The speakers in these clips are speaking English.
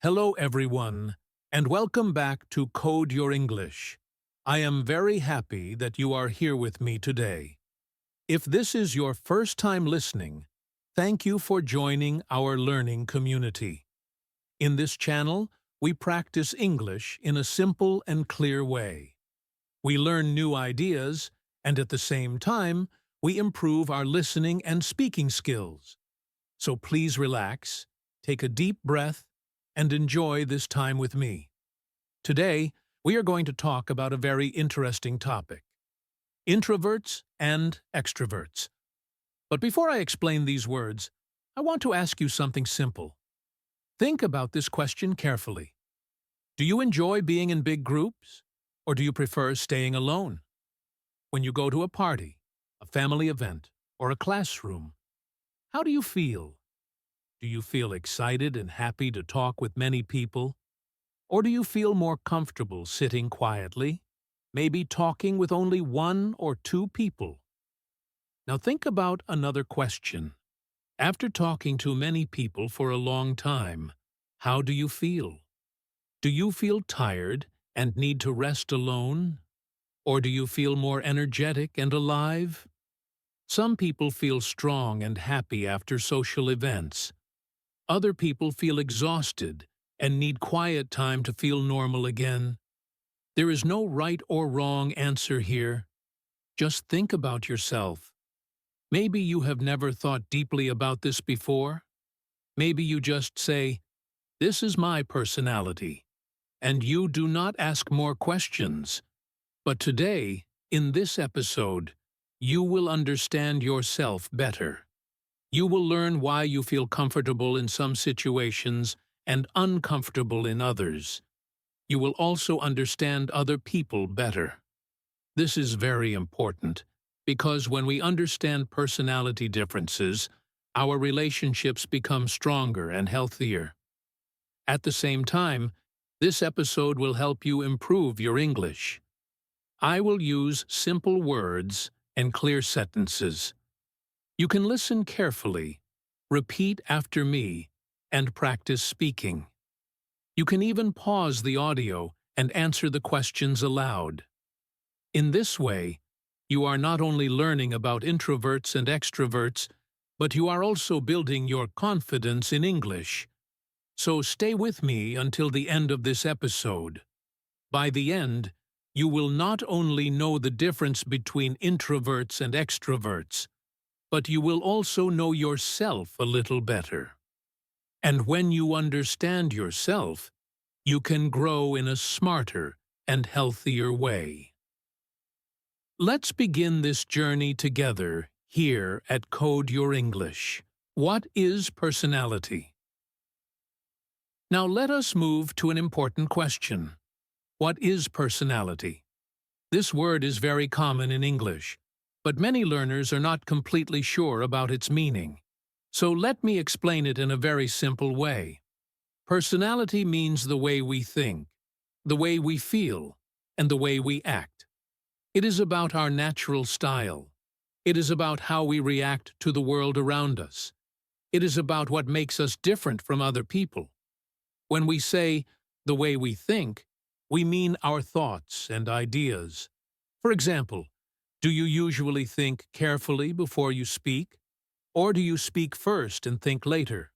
Hello everyone, and welcome back to Code Your English. I am very happy that you are here with me today. If this is your first time listening, thank you for joining our learning community. In this channel, we practice English in a simple and clear way. We learn new ideas, and at the same time, we improve our listening and speaking skills. So please relax, take a deep breath, and enjoy this time with me. Today, we are going to talk about a very interesting topic: introverts and extroverts. But before I explain these words, I want to ask you something simple. Think about this question carefully. Do you enjoy being in big groups, or do you prefer staying alone? When you go to a party, a family event, or a classroom, how do you feel? Do you feel excited and happy to talk with many people? Or do you feel more comfortable sitting quietly, maybe talking with only one or two people? Now think about another question. After talking to many people for a long time, how do you feel? Do you feel tired and need to rest alone? Or do you feel more energetic and alive? Some people feel strong and happy after social events. Other people feel exhausted and need quiet time to feel normal again. There is no right or wrong answer here. Just think about yourself. Maybe you have never thought deeply about this before. Maybe you just say, "This is my personality," and you do not ask more questions. But today, in this episode, you will understand yourself better. You will learn why you feel comfortable in some situations and uncomfortable in others. You will also understand other people better. This is very important, because when we understand personality differences, our relationships become stronger and healthier. At the same time, this episode will help you improve your English. I will use simple words and clear sentences. You can listen carefully, repeat after me, and practice speaking. You can even pause the audio and answer the questions aloud. In this way, you are not only learning about introverts and extroverts, but you are also building your confidence in English. So stay with me until the end of this episode. By the end, you will not only know the difference between introverts and extroverts, but you will also know yourself a little better. And when you understand yourself, you can grow in a smarter and healthier way. Let's begin this journey together here at Code Your English. What is personality? Now let us move to an important question. What is personality? This word is very common in English, but many learners are not completely sure about its meaning. So let me explain it in a very simple way. Personality means the way we think, the way we feel, and the way we act. It is about our natural style. It is about how we react to the world around us. It is about what makes us different from other people. When we say the way we think, we mean our thoughts and ideas. For example, do you usually think carefully before you speak? Or do you speak first and think later?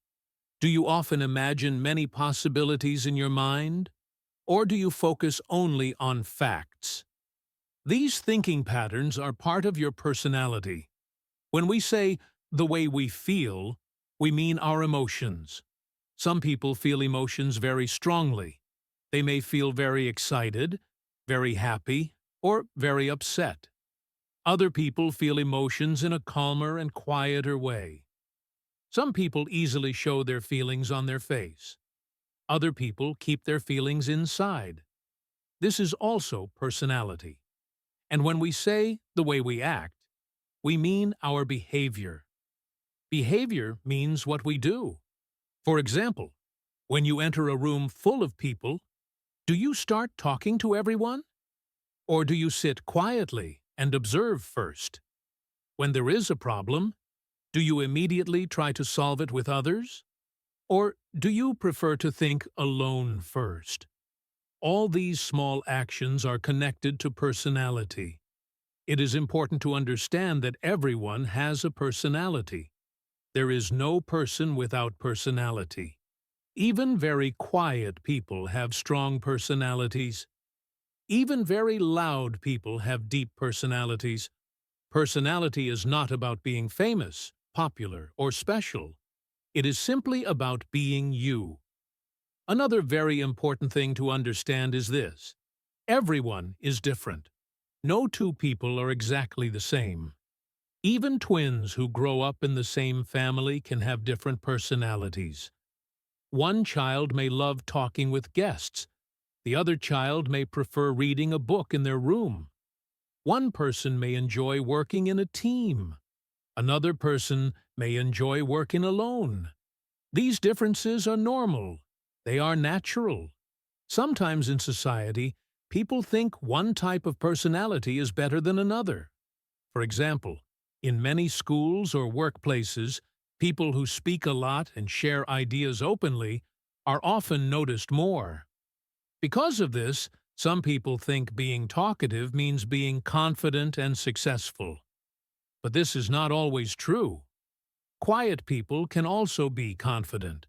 Do you often imagine many possibilities in your mind? Or do you focus only on facts? These thinking patterns are part of your personality. When we say the way we feel, we mean our emotions. Some people feel emotions very strongly. They may feel very excited, very happy, or very upset. Other people feel emotions in a calmer and quieter way. Some people easily show their feelings on their face. Other people keep their feelings inside. This is also personality. And when we say the way we act, we mean our behavior. Behavior means what we do. For example, when you enter a room full of people, do you start talking to everyone? Or do you sit quietly and observe first? When there is a problem, do you immediately try to solve it with others? Or do you prefer to think alone first? All these small actions are connected to personality. It is important to understand that everyone has a personality. There is no person without personality. Even very quiet people have strong personalities. Even very loud people have deep personalities. Personality is not about being famous, popular, or special. It is simply about being you. Another very important thing to understand is this: everyone is different. No two people are exactly the same. Even twins who grow up in the same family can have different personalities. One child may love talking with guests. The other child may prefer reading a book in their room. One person may enjoy working in a team. Another person may enjoy working alone. These differences are normal. They are natural. Sometimes in society, people think one type of personality is better than another. For example, in many schools or workplaces, people who speak a lot and share ideas openly are often noticed more. Because of this, some people think being talkative means being confident and successful. But this is not always true. Quiet people can also be confident.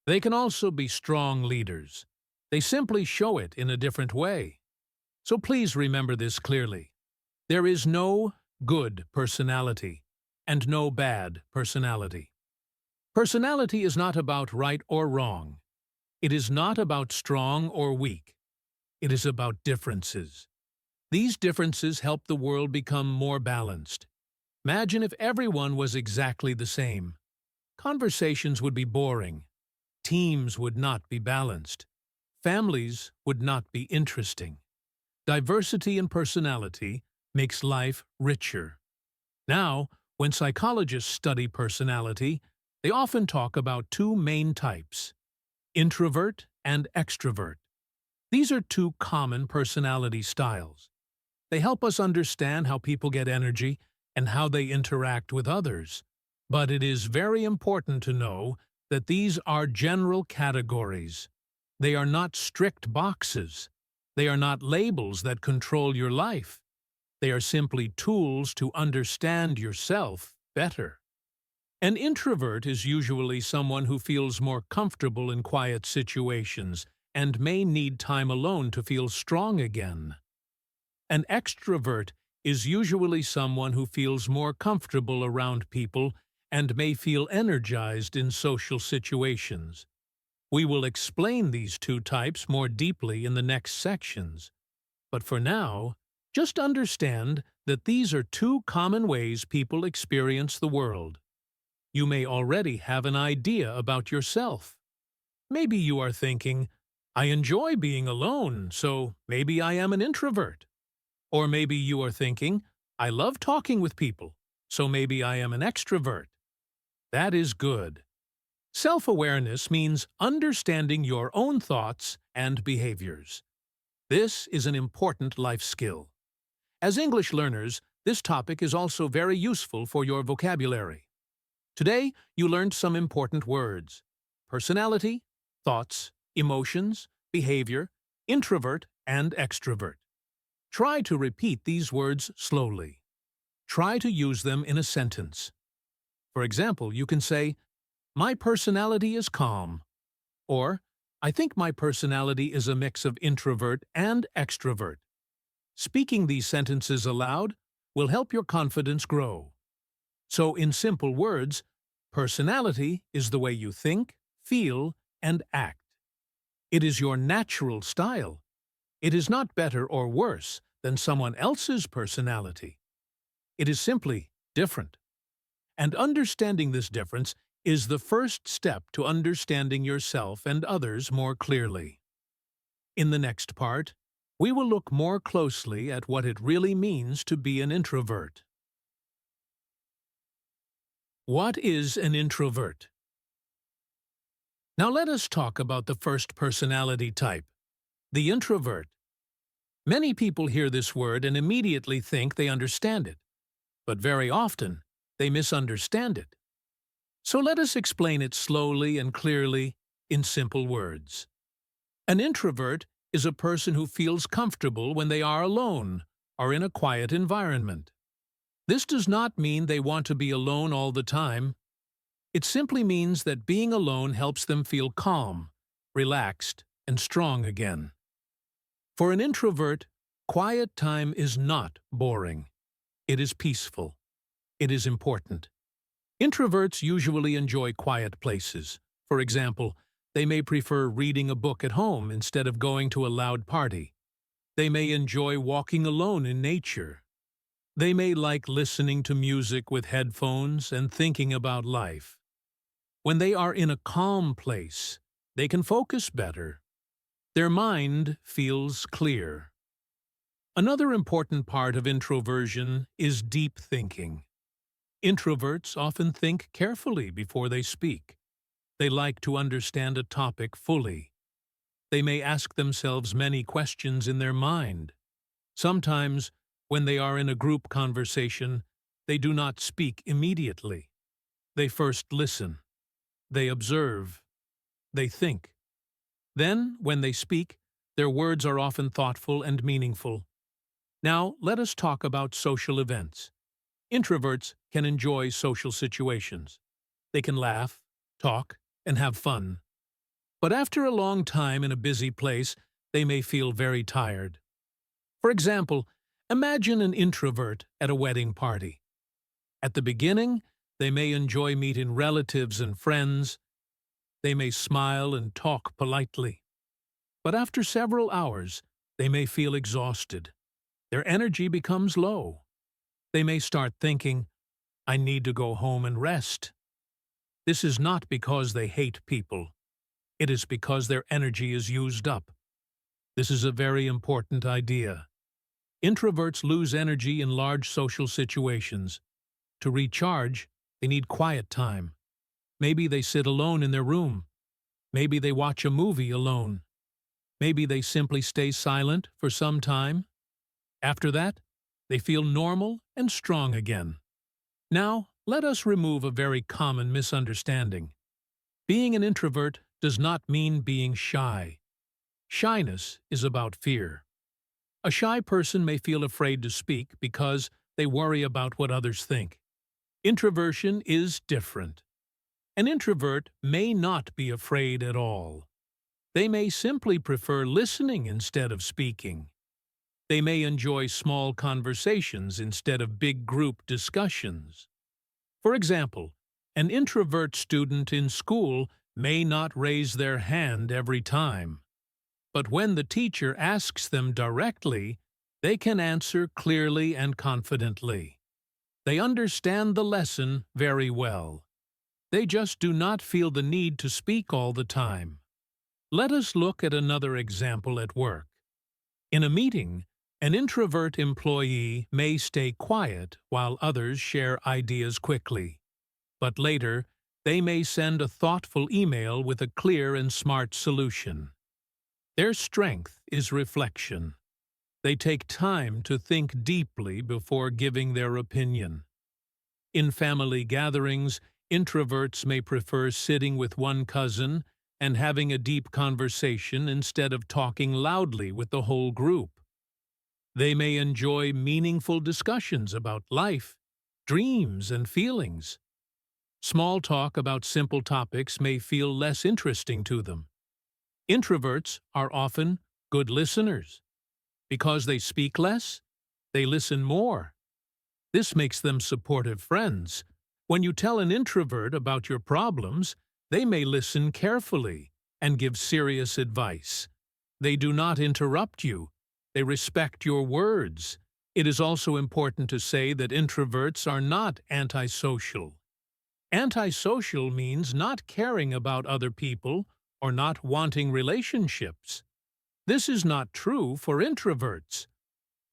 They can also be strong leaders. They simply show it in a different way. So please remember this clearly. There is no good personality and no bad personality. Personality is not about right or wrong. It is not about strong or weak. It is about differences. These differences help the world become more balanced. Imagine if everyone was exactly the same. Conversations would be boring. Teams would not be balanced. Families would not be interesting. Diversity in personality makes life richer. Now, when psychologists study personality, they often talk about two main types: introvert and extrovert. These are two common personality styles. They help us understand how people get energy and how they interact with others. But it is very important to know that these are general categories. They are not strict boxes. They are not labels that control your life. They are simply tools to understand yourself better. An introvert is usually someone who feels more comfortable in quiet situations and may need time alone to feel strong again. An extrovert is usually someone who feels more comfortable around people and may feel energized in social situations. We will explain these two types more deeply in the next sections. But for now, just understand that these are two common ways people experience the world. You may already have an idea about yourself. Maybe you are thinking, I enjoy being alone, so maybe I am an introvert. Or maybe you are thinking, I love talking with people, so maybe I am an extrovert. That is good. Self-awareness means understanding your own thoughts and behaviors. This is an important life skill. As English learners, this topic is also very useful for your vocabulary. Today, you learned some important words: personality, thoughts, emotions, behavior, introvert, and extrovert. Try to repeat these words slowly. Try to use them in a sentence. For example, you can say, my personality is calm, or I think my personality is a mix of introvert and extrovert. Speaking these sentences aloud will help your confidence grow. So, in simple words, personality is the way you think, feel, and act. It is your natural style. It is not better or worse than someone else's personality. It is simply different. And understanding this difference is the first step to understanding yourself and others more clearly. In the next part, we will look more closely at what it really means to be an introvert. What is an introvert? Now let us talk about the first personality type, the introvert. Many people hear this word and immediately think they understand it, but very often they misunderstand it. So let us explain it slowly and clearly in simple words. An introvert is a person who feels comfortable when they are alone or in a quiet environment. This does not mean they want to be alone all the time. It simply means that being alone helps them feel calm, relaxed, and strong again. For an introvert, quiet time is not boring. It is peaceful. It is important. Introverts usually enjoy quiet places. For example, they may prefer reading a book at home instead of going to a loud party. They may enjoy walking alone in nature. They may like listening to music with headphones and thinking about life. When they are in a calm place, they can focus better. Their mind feels clear. Another important part of introversion is deep thinking. Introverts often think carefully before they speak. They like to understand a topic fully. They may ask themselves many questions in their mind. Sometimes, when they are in a group conversation, they do not speak immediately. They first listen. They observe. They think. Then, when they speak, their words are often thoughtful and meaningful. Now, let us talk about social events. Introverts can enjoy social situations. They can laugh, talk, and have fun. But after a long time in a busy place, they may feel very tired. For example, imagine an introvert at a wedding party. At the beginning, they may enjoy meeting relatives and friends. They may smile and talk politely. But after several hours, they may feel exhausted. Their energy becomes low. They may start thinking, "I need to go home and rest." This is not because they hate people. It is because their energy is used up. This is a very important idea. Introverts lose energy in large social situations. To recharge, they need quiet time. Maybe they sit alone in their room. Maybe they watch a movie alone. Maybe they simply stay silent for some time. After that, they feel normal and strong again. Now, let us remove a very common misunderstanding. Being an introvert does not mean being shy. Shyness is about fear. A shy person may feel afraid to speak because they worry about what others think. Introversion is different. An introvert may not be afraid at all. They may simply prefer listening instead of speaking. They may enjoy small conversations instead of big group discussions. For example, an introvert student in school may not raise their hand every time. But when the teacher asks them directly, they can answer clearly and confidently. They understand the lesson very well. They just do not feel the need to speak all the time. Let us look at another example at work. In a meeting, an introvert employee may stay quiet while others share ideas quickly. But later, they may send a thoughtful email with a clear and smart solution. Their strength is reflection. They take time to think deeply before giving their opinion. In family gatherings, introverts may prefer sitting with one cousin and having a deep conversation instead of talking loudly with the whole group. They may enjoy meaningful discussions about life, dreams, and feelings. Small talk about simple topics may feel less interesting to them. Introverts are often good listeners. Because they speak less, they listen more. This makes them supportive friends. When you tell an introvert about your problems, they may listen carefully and give serious advice. They do not interrupt you. They respect your words. It is also important to say that introverts are not antisocial. Antisocial means not caring about other people or not wanting relationships. This is not true for introverts.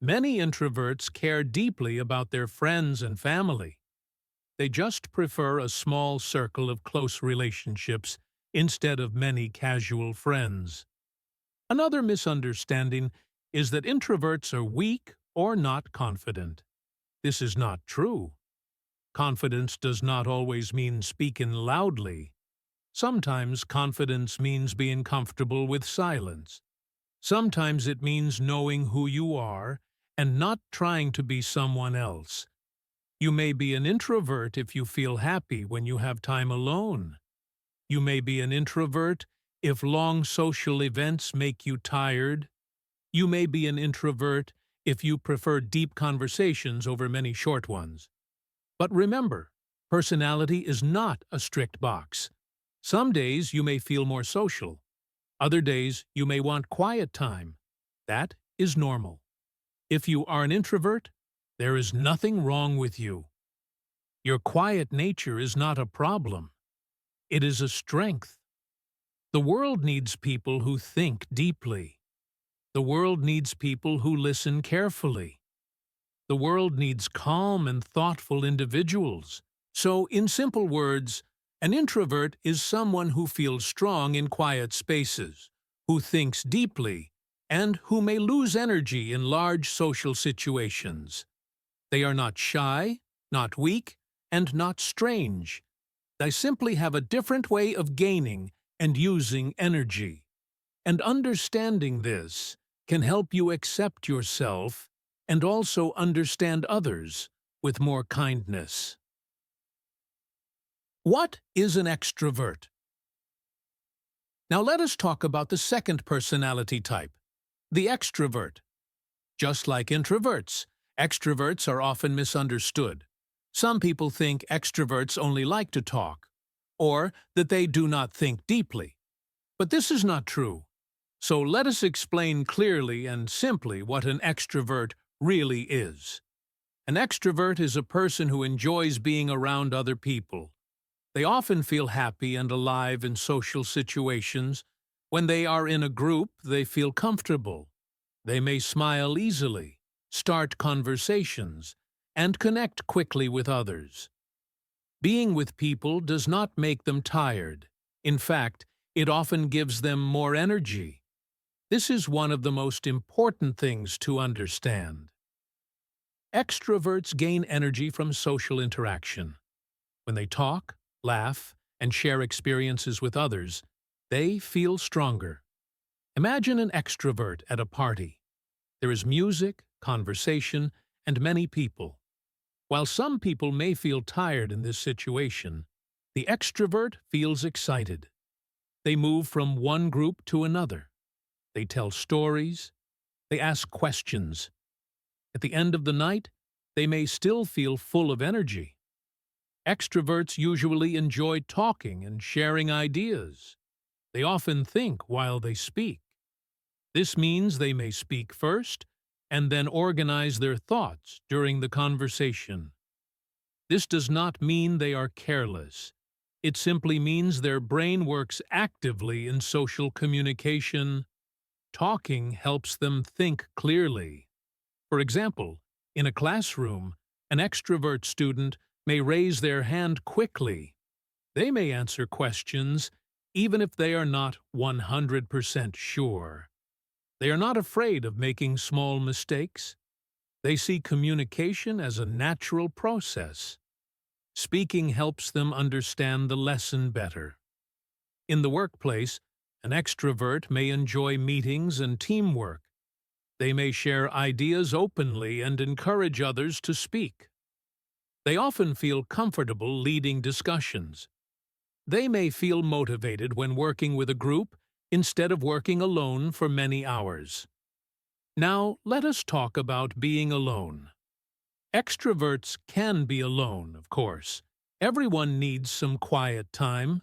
Many introverts care deeply about their friends and family. They just prefer a small circle of close relationships instead of many casual friends. Another misunderstanding is that introverts are weak or not confident. This is not true. Confidence does not always mean speaking loudly. Sometimes confidence means being comfortable with silence. Sometimes it means knowing who you are and not trying to be someone else. You may be an introvert if you feel happy when you have time alone. You may be an introvert if long social events make you tired. You may be an introvert if you prefer deep conversations over many short ones. But remember, personality is not a strict box. Some days you may feel more social. Other days you may want quiet time. That is normal. If you are an introvert, there is nothing wrong with you. Your quiet nature is not a problem. It is a strength. The world needs people who think deeply. The world needs people who listen carefully. The world needs calm and thoughtful individuals. So, in simple words, an introvert is someone who feels strong in quiet spaces, who thinks deeply, and who may lose energy in large social situations. They are not shy, not weak, and not strange. They simply have a different way of gaining and using energy. And understanding this can help you accept yourself and also understand others with more kindness. What is an extrovert? Now let us talk about the second personality type, the extrovert. Just like introverts, extroverts are often misunderstood. Some people think extroverts only like to talk, or that they do not think deeply. But this is not true. So let us explain clearly and simply what an extrovert really is. An extrovert is a person who enjoys being around other people. They often feel happy and alive in social situations. When they are in a group, they feel comfortable. They may smile easily, start conversations, and connect quickly with others. Being with people does not make them tired. In fact, it often gives them more energy. This is one of the most important things to understand. Extroverts gain energy from social interaction. When they talk, laugh, and share experiences with others, they feel stronger. Imagine an extrovert at a party. There is music, conversation, and many people. While some people may feel tired in this situation, the extrovert feels excited. They move from one group to another. They tell stories. They ask questions. At the end of the night, they may still feel full of energy. Extroverts usually enjoy talking and sharing ideas. They often think while they speak. This means they may speak first and then organize their thoughts during the conversation. This does not mean they are careless. It simply means their brain works actively in social communication. Talking helps them think clearly. For example, in a classroom, an extrovert student may raise their hand quickly. They may answer questions even if they are not 100% sure. They are not afraid of making small mistakes. They see communication as a natural process. Speaking helps them understand the lesson better. In the workplace, an extrovert may enjoy meetings and teamwork. They may share ideas openly and encourage others to speak. They often feel comfortable leading discussions. They may feel motivated when working with a group instead of working alone for many hours. Now, let us talk about being alone. Extroverts can be alone, of course. Everyone needs some quiet time.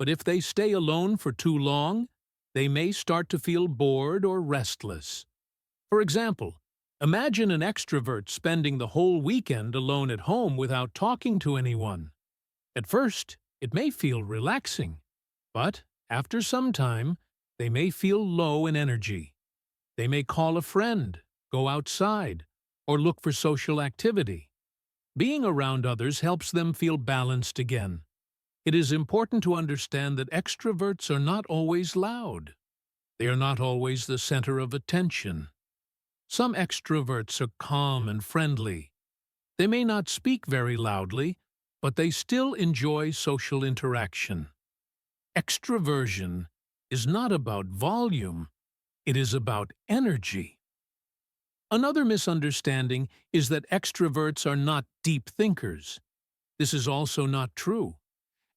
But if they stay alone for too long, they may start to feel bored or restless. For example, imagine an extrovert spending the whole weekend alone at home without talking to anyone. At first, it may feel relaxing, but after some time, they may feel low in energy. They may call a friend, go outside, or look for social activity. Being around others helps them feel balanced again. It is important to understand that extroverts are not always loud. They are not always the center of attention. Some extroverts are calm and friendly. They may not speak very loudly, but they still enjoy social interaction. Extroversion is not about volume, it is about energy. Another misunderstanding is that extroverts are not deep thinkers. This is also not true.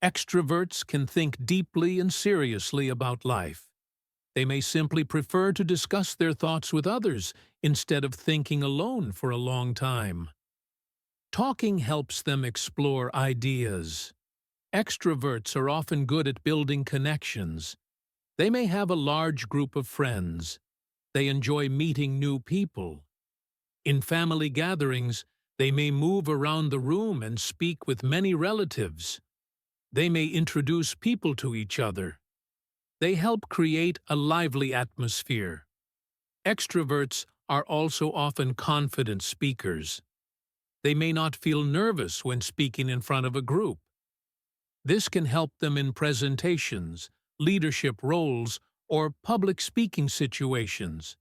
Extroverts can think deeply and seriously about life. They may simply prefer to discuss their thoughts with others instead of thinking alone for a long time. Talking helps them explore ideas. Extroverts are often good at building connections. They may have a large group of friends. They enjoy meeting new people. In family gatherings, they may move around the room and speak with many relatives. They may introduce people to each other. They help create a lively atmosphere. Extroverts are also often confident speakers. They may not feel nervous when speaking in front of a group. This can help them in presentations, leadership roles, or public speaking situations.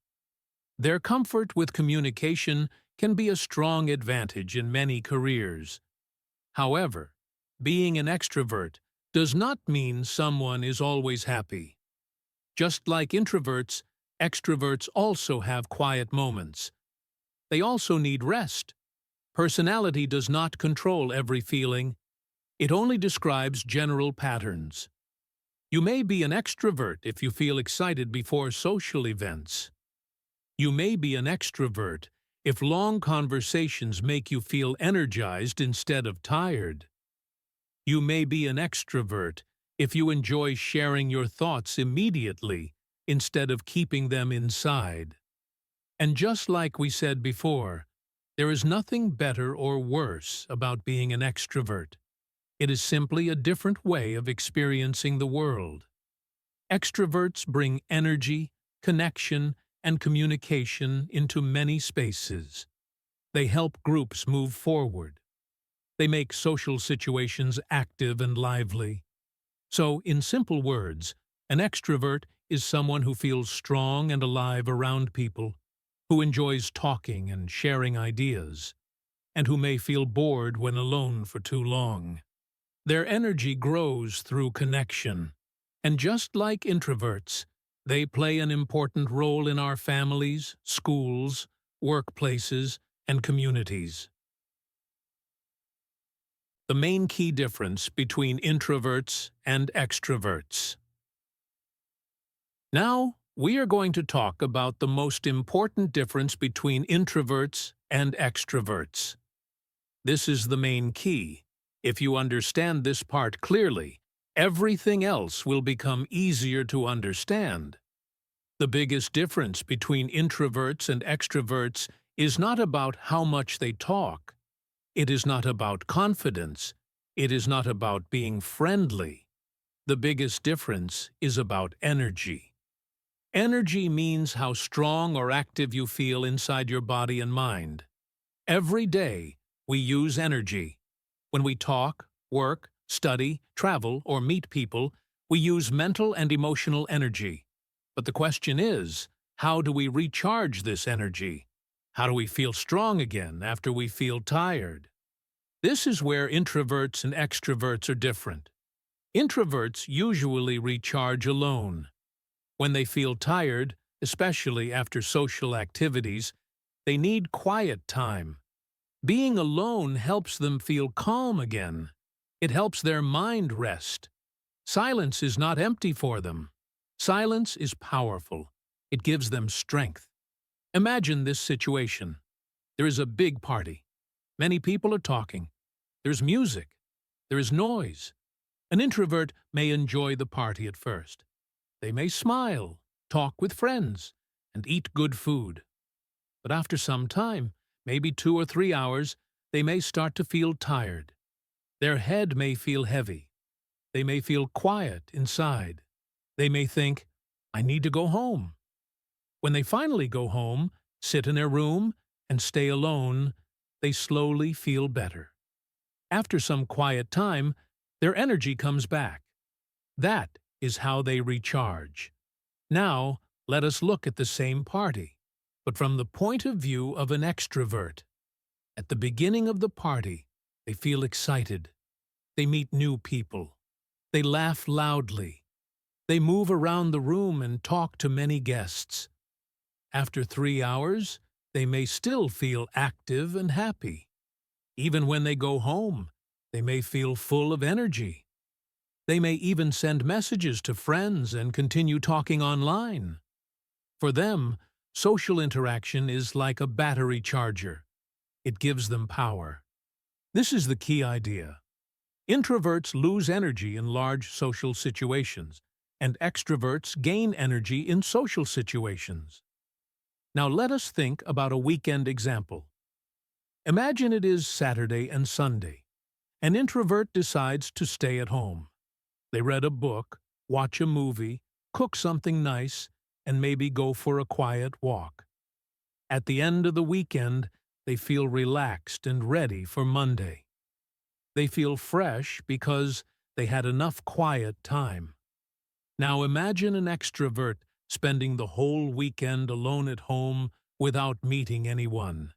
Their comfort with communication can be a strong advantage in many careers. However, being an extrovert does not mean someone is always happy. Just like introverts, extroverts also have quiet moments. They also need rest. Personality does not control every feeling. It only describes general patterns. You may be an extrovert if you feel excited before social events. You may be an extrovert if long conversations make you feel energized instead of tired. You may be an extrovert if you enjoy sharing your thoughts immediately instead of keeping them inside. And just like we said before, there is nothing better or worse about being an extrovert. It is simply a different way of experiencing the world. Extroverts bring energy, connection, and communication into many spaces. They help groups move forward. They make social situations active and lively. So, in simple words, an extrovert is someone who feels strong and alive around people, who enjoys talking and sharing ideas, and who may feel bored when alone for too long. Their energy grows through connection, and just like introverts, they play an important role in our families, schools, workplaces, and communities. The main key difference between introverts and extroverts. Now, we are going to talk about the most important difference between introverts and extroverts. This is the main key. If you understand this part clearly, everything else will become easier to understand. The biggest difference between introverts and extroverts is not about how much they talk. It is not about confidence. It is not about being friendly. The biggest difference is about energy. Energy means how strong or active you feel inside your body and mind. Every day, we use energy. When we talk, work, study, travel, or meet people, we use mental and emotional energy. But the question is, how do we recharge this energy? How do we feel strong again after we feel tired? This is where introverts and extroverts are different. Introverts usually recharge alone. When they feel tired, especially after social activities, they need quiet time. Being alone helps them feel calm again. It helps their mind rest. Silence is not empty for them. Silence is powerful. It gives them strength. Imagine this situation. There is a big party. Many people are talking. There's music. There is noise. An introvert may enjoy the party at first. They may smile, talk with friends, and eat good food. But after some time, maybe 2 or 3 hours, they may start to feel tired. Their head may feel heavy. They may feel quiet inside. They may think, I need to go home. When they finally go home, sit in their room, and stay alone, they slowly feel better. After some quiet time, their energy comes back. That is how they recharge. Now, let us look at the same party, but from the point of view of an extrovert. At the beginning of the party, they feel excited. They meet new people. They laugh loudly. They move around the room and talk to many guests. After 3 hours, they may still feel active and happy. Even when they go home, they may feel full of energy. They may even send messages to friends and continue talking online. For them, social interaction is like a battery charger. It gives them power. This is the key idea. Introverts lose energy in large social situations, and extroverts gain energy in social situations. Now let us think about a weekend example. Imagine it is Saturday and Sunday. An introvert decides to stay at home. They read a book, watch a movie, cook something nice, and maybe go for a quiet walk. At the end of the weekend, they feel relaxed and ready for Monday. They feel fresh because they had enough quiet time. Now imagine an extrovert spending the whole weekend alone at home without meeting anyone.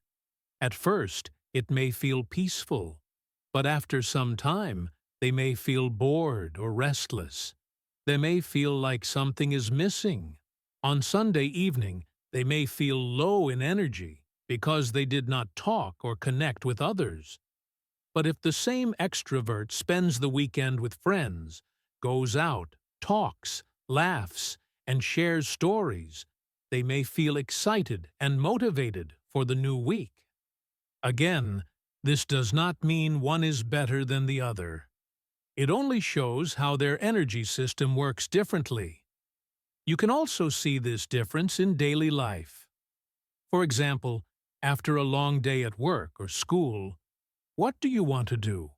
At first, it may feel peaceful, but after some time, they may feel bored or restless. They may feel like something is missing. On Sunday evening, they may feel low in energy because they did not talk or connect with others. But if the same extrovert spends the weekend with friends, goes out, talks, laughs, and shares stories, they may feel excited and motivated for the new week. Again, this does not mean one is better than the other. It only shows how their energy system works differently. You can also see this difference in daily life. For example, after a long day at work or school, what do you want to do?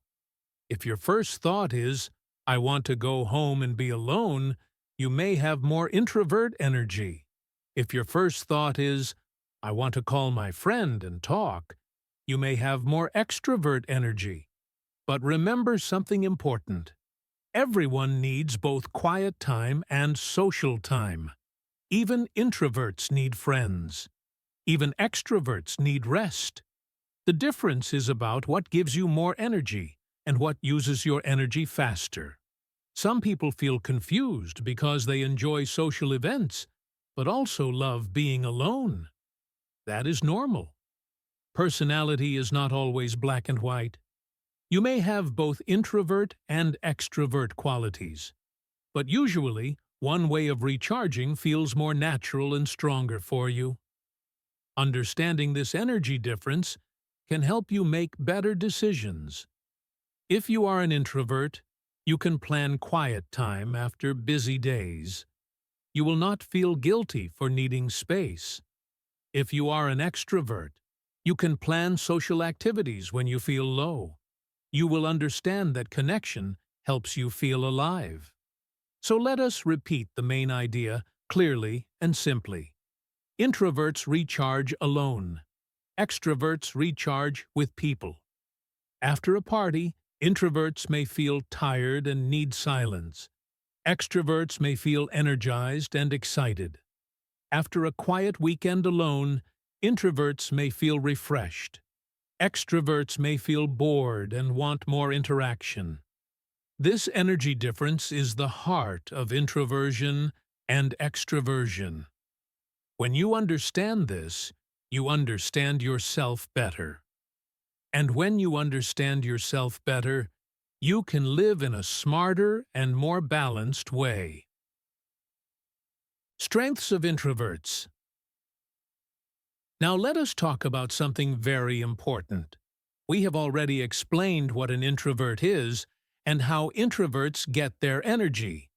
If your first thought is, I want to go home and be alone, you may have more introvert energy. If your first thought is, I want to call my friend and talk, you may have more extrovert energy. But remember something important. Everyone needs both quiet time and social time. Even introverts need friends. Even extroverts need rest. The difference is about what gives you more energy and what uses your energy faster. Some people feel confused because they enjoy social events, but also love being alone. That is normal. Personality is not always black and white. You may have both introvert and extrovert qualities, but usually one way of recharging feels more natural and stronger for you. Understanding this energy difference can help you make better decisions. If you are an introvert, you can plan quiet time after busy days. You will not feel guilty for needing space. If you are an extrovert, you can plan social activities when you feel low. You will understand that connection helps you feel alive. So let us repeat the main idea clearly and simply. Introverts recharge alone. Extroverts recharge with people. After a party, introverts may feel tired and need silence. Extroverts may feel energized and excited. After a quiet weekend alone, introverts may feel refreshed. Extroverts may feel bored and want more interaction. This energy difference is the heart of introversion and extroversion. When you understand this, you understand yourself better. And when you understand yourself better, you can live in a smarter and more balanced way. Strengths of introverts. Now let us talk about something very important. We have already explained what an introvert is and how introverts get their energy.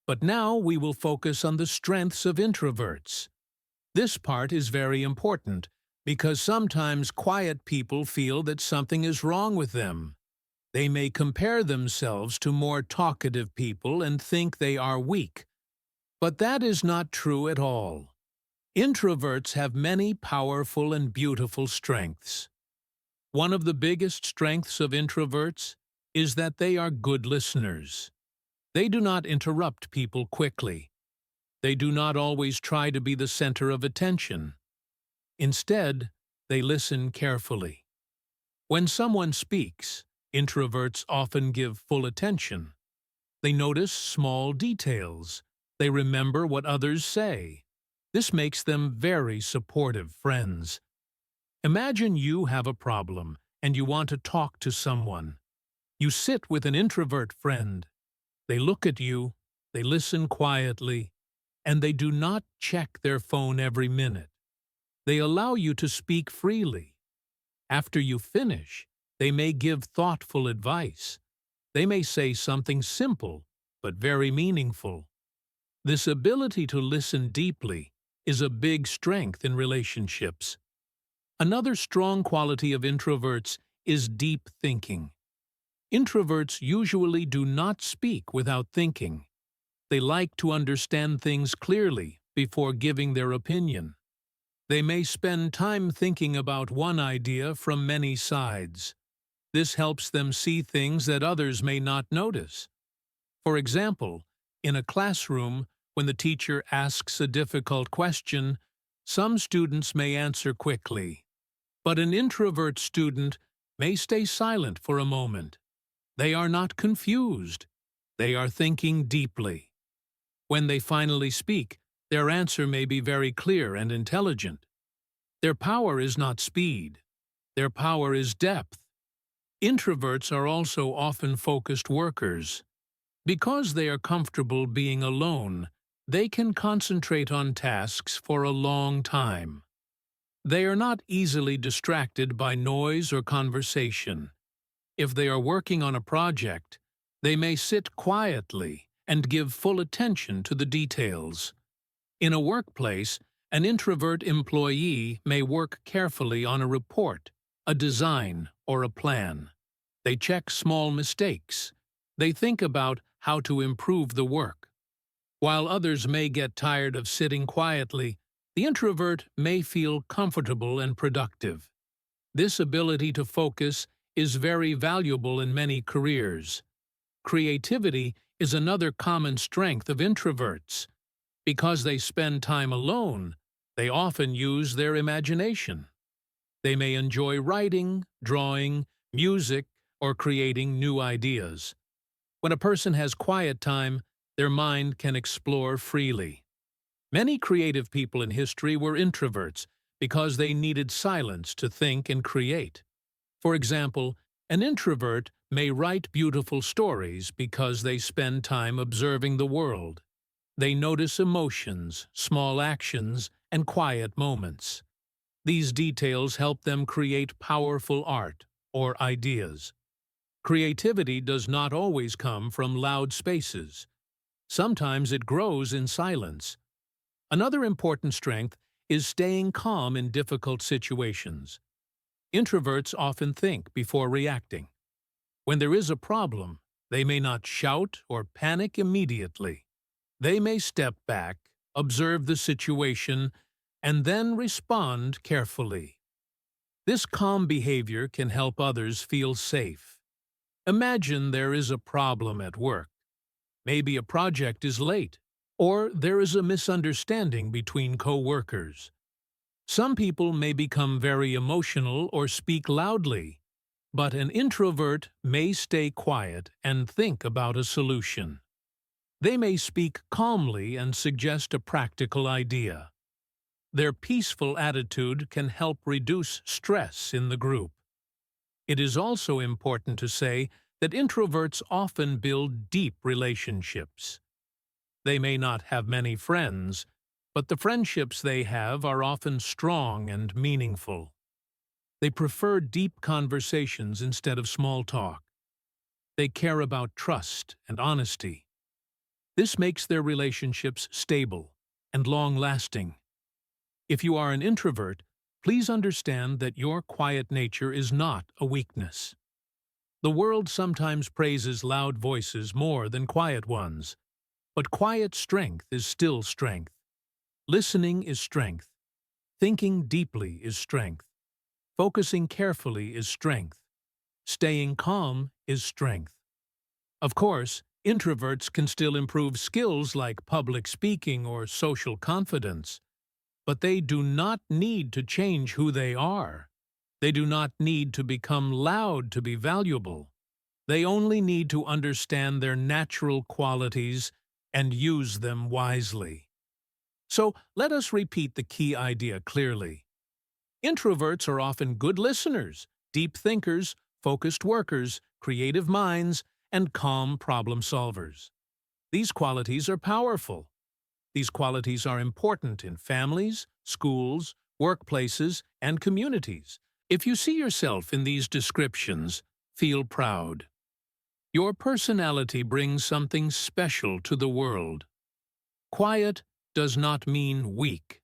But now we will focus on the strengths of introverts. This part is very important because sometimes quiet people feel that something is wrong with them. They may compare themselves to more talkative people and think they are weak. But that is not true at all. Introverts have many powerful and beautiful strengths. One of the biggest strengths of introverts is that they are good listeners. They do not interrupt people quickly. They do not always try to be the center of attention. Instead, they listen carefully. When someone speaks, introverts often give full attention. They notice small details. They remember what others say. This makes them very supportive friends. Imagine you have a problem and you want to talk to someone. You sit with an introvert friend. They look at you, they listen quietly, and they do not check their phone every minute. They allow you to speak freely. After you finish, they may give thoughtful advice. They may say something simple, but very meaningful. This ability to listen deeply is a big strength in relationships. Another strong quality of introverts is deep thinking. Introverts usually do not speak without thinking. They like to understand things clearly before giving their opinion. They may spend time thinking about one idea from many sides. This helps them see things that others may not notice. For example, in a classroom, when the teacher asks a difficult question, some students may answer quickly. But an introvert student may stay silent for a moment. They are not confused. They are thinking deeply. When they finally speak, their answer may be very clear and intelligent. Their power is not speed. Their power is depth. Introverts are also often focused workers. Because they are comfortable being alone, they can concentrate on tasks for a long time. They are not easily distracted by noise or conversation. If they are working on a project, they may sit quietly and give full attention to the details. In a workplace, an introvert employee may work carefully on a report, a design, or a plan. They check small mistakes. They think about how to improve the work. While others may get tired of sitting quietly, the introvert may feel comfortable and productive. This ability to focus is very valuable in many careers. Creativity is another common strength of introverts. Because they spend time alone, they often use their imagination. They may enjoy writing, drawing, music, or creating new ideas. When a person has quiet time, their mind can explore freely. Many creative people in history were introverts because they needed silence to think and create. For example, an introvert may write beautiful stories because they spend time observing the world. They notice emotions, small actions, and quiet moments. These details help them create powerful art or ideas. Creativity does not always come from loud spaces. Sometimes it grows in silence. Another important strength is staying calm in difficult situations. Introverts often think before reacting. When there is a problem, they may not shout or panic immediately. They may step back, observe the situation, and then respond carefully. This calm behavior can help others feel safe. Imagine there is a problem at work. Maybe a project is late, or there is a misunderstanding between co-workers. Some people may become very emotional or speak loudly, but an introvert may stay quiet and think about a solution. They may speak calmly and suggest a practical idea. Their peaceful attitude can help reduce stress in the group. It is also important to say that introverts often build deep relationships. They may not have many friends, but the friendships they have are often strong and meaningful. They prefer deep conversations instead of small talk. They care about trust and honesty. This makes their relationships stable and long-lasting. If you are an introvert, please understand that your quiet nature is not a weakness. The world sometimes praises loud voices more than quiet ones, but quiet strength is still strength. Listening is strength. Thinking deeply is strength. Focusing carefully is strength. Staying calm is strength. Of course, introverts can still improve skills like public speaking or social confidence, but they do not need to change who they are. They do not need to become loud to be valuable. They only need to understand their natural qualities and use them wisely. So let us repeat the key idea clearly. Introverts are often good listeners, deep thinkers, focused workers, creative minds, and calm problem solvers. These qualities are powerful. These qualities are important in families, schools, workplaces, and communities. If you see yourself in these descriptions, feel proud. Your personality brings something special to the world. Quiet does not mean weak.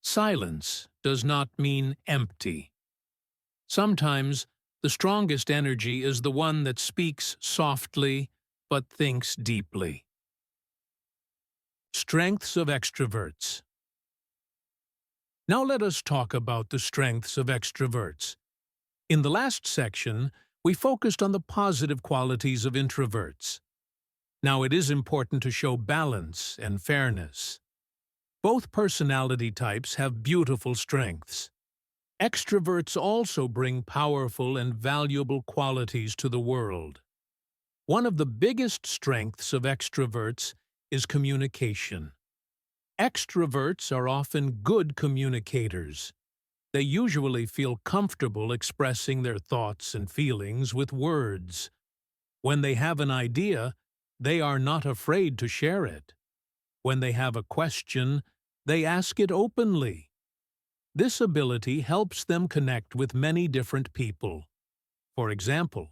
Silence does not mean empty. Sometimes, the strongest energy is the one that speaks softly but thinks deeply. Strengths of extroverts. Now let us talk about the strengths of extroverts. In the last section, we focused on the positive qualities of introverts. Now it is important to show balance and fairness. Both personality types have beautiful strengths. Extroverts also bring powerful and valuable qualities to the world. One of the biggest strengths of extroverts is communication. Extroverts are often good communicators. They usually feel comfortable expressing their thoughts and feelings with words. When they have an idea, they are not afraid to share it. When they have a question, they ask it openly. This ability helps them connect with many different people. For example,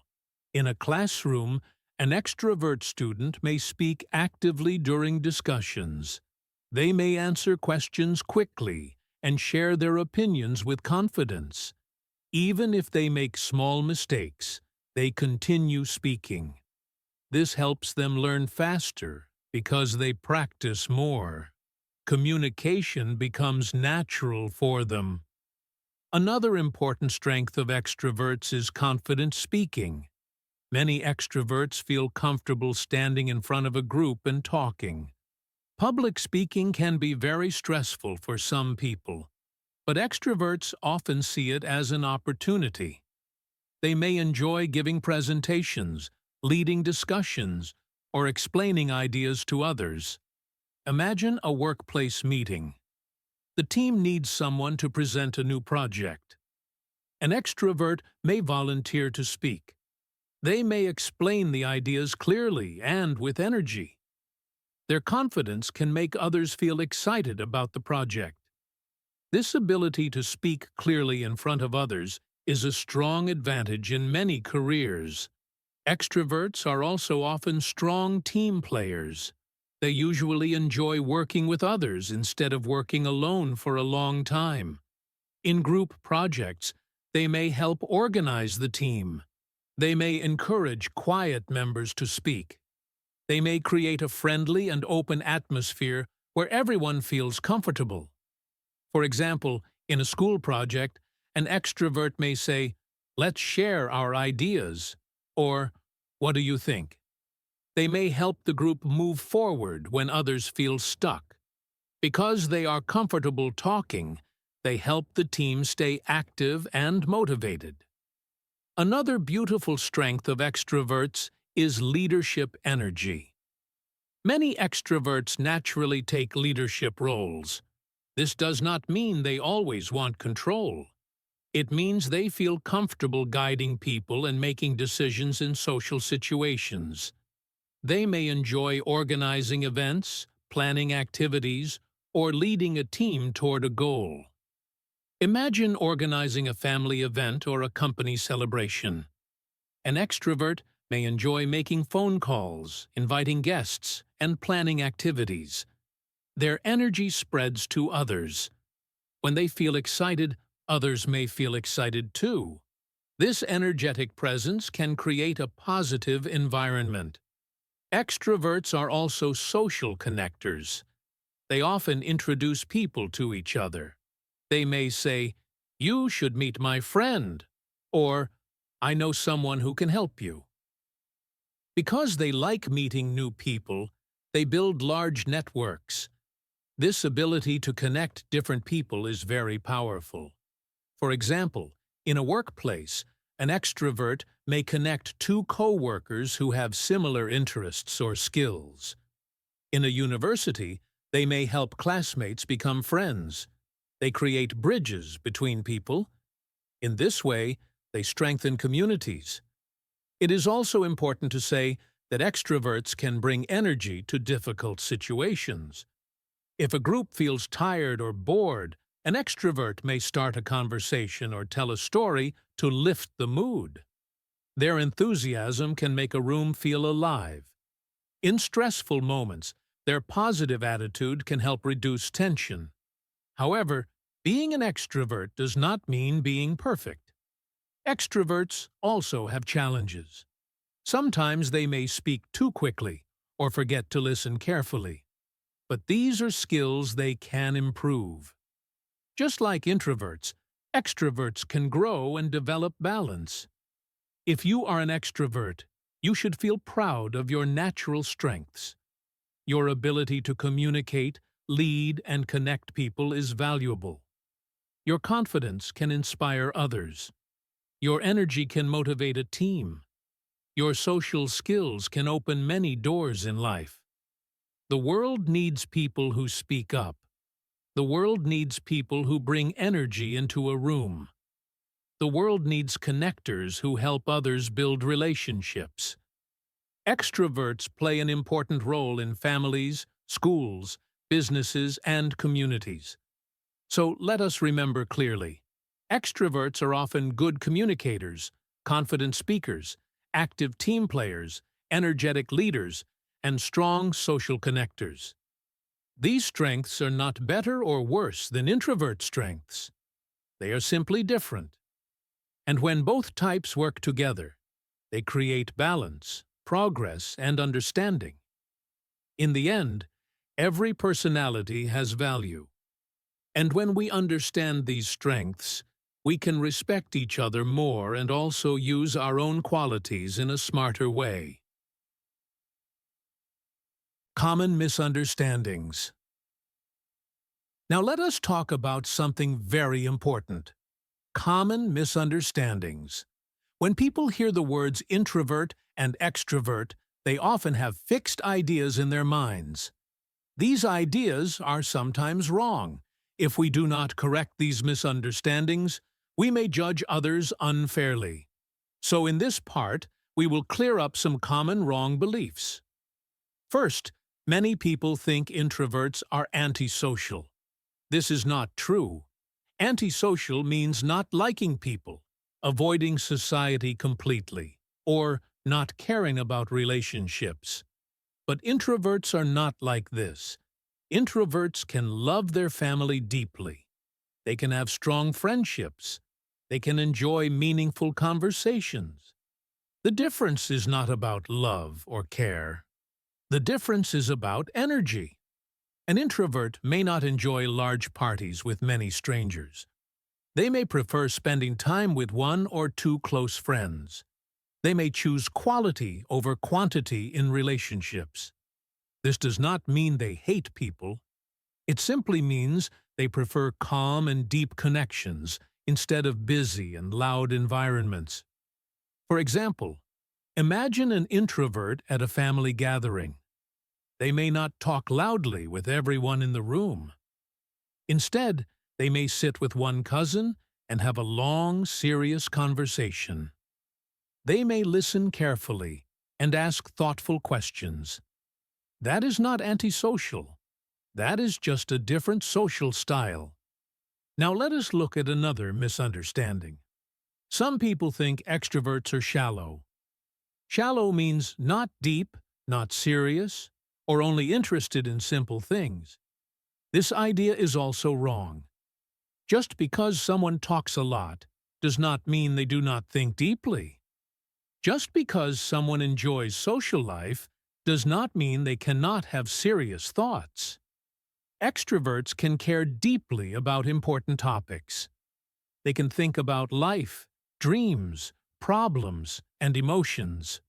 in a classroom, an extrovert student may speak actively during discussions. They may answer questions quickly and share their opinions with confidence. Even if they make small mistakes, they continue speaking. This helps them learn faster because they practice more. Communication becomes natural for them. Another important strength of extroverts is confident speaking. Many extroverts feel comfortable standing in front of a group and talking. Public speaking can be very stressful for some people, but extroverts often see it as an opportunity. They may enjoy giving presentations, leading discussions, or explaining ideas to others. Imagine a workplace meeting. The team needs someone to present a new project. An extrovert may volunteer to speak. They may explain the ideas clearly and with energy. Their confidence can make others feel excited about the project. This ability to speak clearly in front of others is a strong advantage in many careers. Extroverts are also often strong team players. They usually enjoy working with others instead of working alone for a long time. In group projects, they may help organize the team. They may encourage quiet members to speak. They may create a friendly and open atmosphere where everyone feels comfortable. For example, in a school project, an extrovert may say, "Let's share our ideas," or "What do you think?" They may help the group move forward when others feel stuck. Because they are comfortable talking, they help the team stay active and motivated. Another beautiful strength of extroverts is leadership energy. Many extroverts naturally take leadership roles. This does not mean they always want control. It means they feel comfortable guiding people and making decisions in social situations. They may enjoy organizing events, planning activities, or leading a team toward a goal. Imagine organizing a family event or a company celebration. An extrovert may enjoy making phone calls, inviting guests, and planning activities. Their energy spreads to others. When they feel excited, others may feel excited too. This energetic presence can create a positive environment. Extroverts are also social connectors. They often introduce people to each other. They may say, "You should meet my friend," or "I know someone who can help you." Because they like meeting new people, they build large networks. This ability to connect different people is very powerful. For example, In a workplace, an extrovert may connect two co-workers who have similar interests or skills. In a university, they may help classmates become friends. They create bridges between people. In this way, they strengthen communities. It is also important to say that extroverts can bring energy to difficult situations. If a group feels tired or bored, an extrovert may start a conversation or tell a story to lift the mood. Their enthusiasm can make a room feel alive. In stressful moments, their positive attitude can help reduce tension. However, being an extrovert does not mean being perfect. Extroverts also have challenges. Sometimes they may speak too quickly or forget to listen carefully. But these are skills they can improve. Just like introverts, extroverts can grow and develop balance. If you are an extrovert, you should feel proud of your natural strengths. Your ability to communicate, lead, and connect people is valuable. Your confidence can inspire others. Your energy can motivate a team. Your social skills can open many doors in life. The world needs people who speak up. The world needs people who bring energy into a room. The world needs connectors who help others build relationships. Extroverts play an important role in families, schools, businesses, and communities. So let us remember clearly. Extroverts are often good communicators, confident speakers, active team players, energetic leaders, and strong social connectors. These strengths are not better or worse than introvert strengths. They are simply different. And when both types work together, they create balance, progress, and understanding. In the end, every personality has value. And when we understand these strengths, we can respect each other more and also use our own qualities in a smarter way. Common misunderstandings. Now let us talk about something very important. Common misunderstandings. When people hear the words introvert and extrovert, they often have fixed ideas in their minds. These ideas are sometimes wrong. If we do not correct these misunderstandings, we may judge others unfairly. So in this part, we will clear up some common wrong beliefs. First, many people think introverts are antisocial. This is not true. Antisocial means not liking people, avoiding society completely, or not caring about relationships. But introverts are not like this. Introverts can love their family deeply. They can have strong friendships. They can enjoy meaningful conversations. The difference is not about love or care. The difference is about energy. An introvert may not enjoy large parties with many strangers. They may prefer spending time with one or two close friends. They may choose quality over quantity in relationships. This does not mean they hate people. It simply means they prefer calm and deep connections instead of busy and loud environments. For example, imagine an introvert at a family gathering. They may not talk loudly with everyone in the room. Instead, they may sit with one cousin and have a long, serious conversation. They may listen carefully and ask thoughtful questions. That is not antisocial. That is just a different social style. Now let us look at another misunderstanding. Some people think extroverts are shallow. Shallow means not deep, not serious, or only interested in simple things. This idea is also wrong. Just because someone talks a lot does not mean they do not think deeply. Just because someone enjoys social life does not mean they cannot have serious thoughts. Extroverts can care deeply about important topics. They can think about life, dreams, problems, and emotions.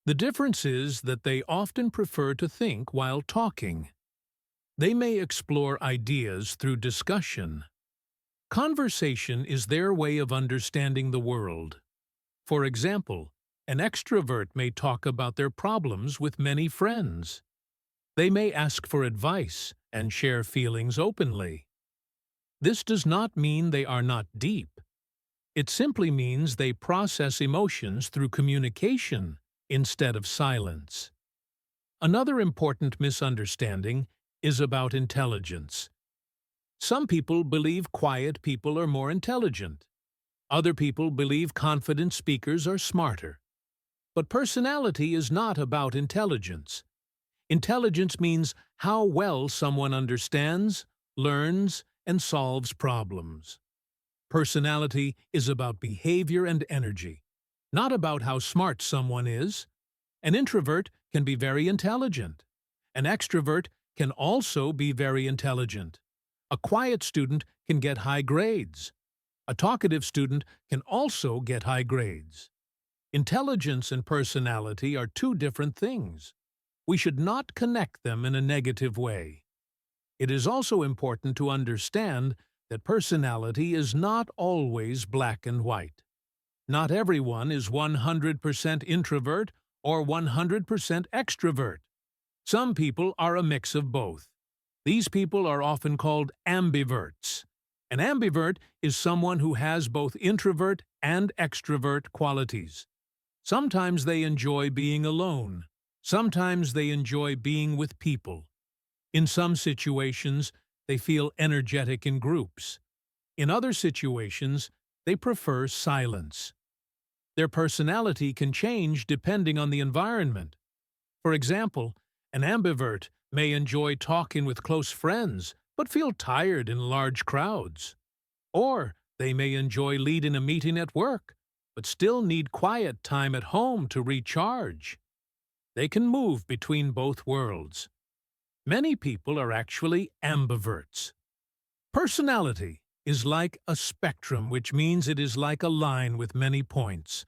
The difference is that they often prefer to think while talking. They may explore ideas through discussion. Conversation is their way of understanding the world. For example, an extrovert may talk about their problems with many friends. They may ask for advice and share feelings openly. This does not mean they are not deep. It simply means they process emotions through communication instead of silence. Another important misunderstanding is about intelligence. Some people believe quiet people are more intelligent. Other people believe confident speakers are smarter. But personality is not about intelligence. Intelligence means how well someone understands, learns, and solves problems. Personality is about behavior and energy, not about how smart someone is. An introvert can be very intelligent. An extrovert can also be very intelligent. A quiet student can get high grades. A talkative student can also get high grades. Intelligence and personality are two different things. We should not connect them in a negative way. It is also important to understand that personality is not always black and white. Not everyone is 100% introvert or 100% extrovert. Some people are a mix of both. These people are often called ambiverts. An ambivert is someone who has both introvert and extrovert qualities. Sometimes they enjoy being alone. Sometimes they enjoy being with people. In some situations, they feel energetic in groups. In other situations, they prefer silence. Their personality can change depending on the environment. For example, an ambivert may enjoy talking with close friends but feel tired in large crowds. Or they may enjoy leading a meeting at work but still need quiet time at home to recharge. They can move between both worlds. Many people are actually ambiverts. Personality is like a spectrum, which means it is like a line with many points.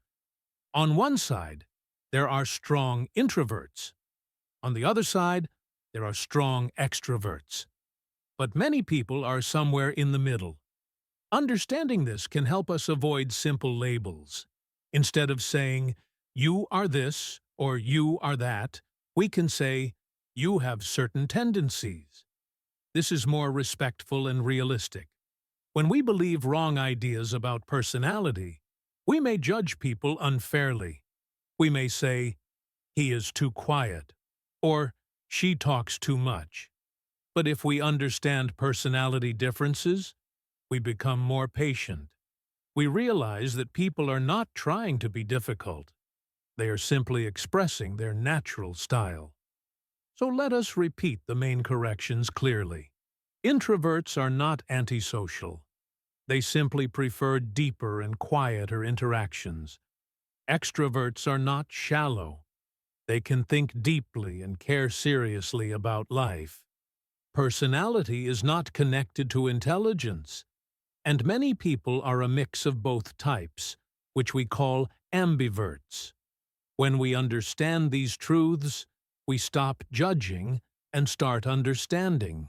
On one side, there are strong introverts. On the other side, there are strong extroverts. But many people are somewhere in the middle. Understanding this can help us avoid simple labels. Instead of saying, "You are this" or "You are that," we can say, "You have certain tendencies." This is more respectful and realistic. When we believe wrong ideas about personality, we may judge people unfairly. We may say, "He is too quiet," or "She talks too much." But if we understand personality differences, we become more patient. We realize that people are not trying to be difficult. They are simply expressing their natural style. So let us repeat the main corrections clearly. Introverts are not antisocial. They simply prefer deeper and quieter interactions. Extroverts are not shallow. They can think deeply and care seriously about life. Personality is not connected to intelligence. And many people are a mix of both types, which we call ambiverts. When we understand these truths, we stop judging and start understanding.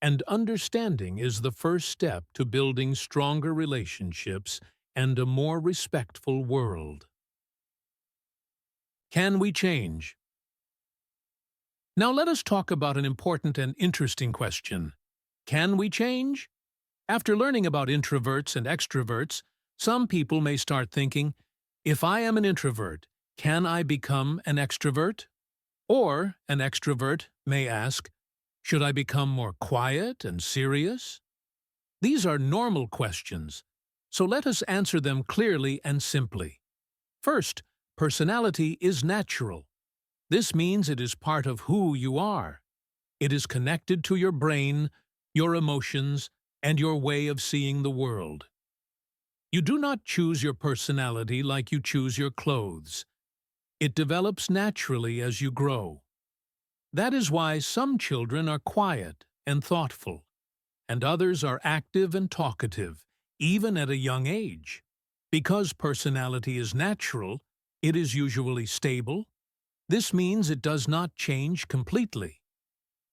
And understanding is the first step to building stronger relationships and a more respectful world. Can we change? Now let us talk about an important and interesting question. Can we change? After learning about introverts and extroverts, some people may start thinking, if I am an introvert, can I become an extrovert? Or an extrovert may ask, should I become more quiet and serious? These are normal questions, so let us answer them clearly and simply. First, personality is natural. This means it is part of who you are. It is connected to your brain, your emotions, and your way of seeing the world. You do not choose your personality like you choose your clothes. It develops naturally as you grow. That is why some children are quiet and thoughtful, and others are active and talkative, even at a young age. Because personality is natural, it is usually stable. This means it does not change completely.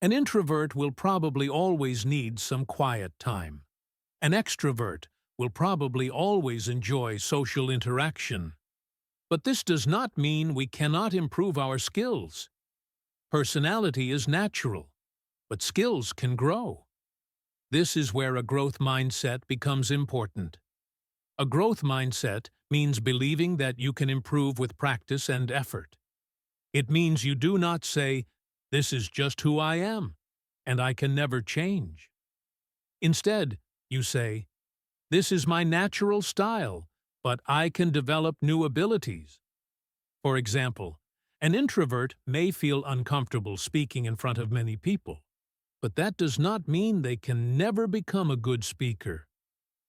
An introvert will probably always need some quiet time. An extrovert will probably always enjoy social interaction. But this does not mean we cannot improve our skills. Personality is natural, but skills can grow. This is where a growth mindset becomes important. A growth mindset means believing that you can improve with practice and effort. It means you do not say, "This is just who I am, and I can never change." Instead, you say, "This is my natural style, but I can develop new abilities." For example, an introvert may feel uncomfortable speaking in front of many people, but that does not mean they can never become a good speaker.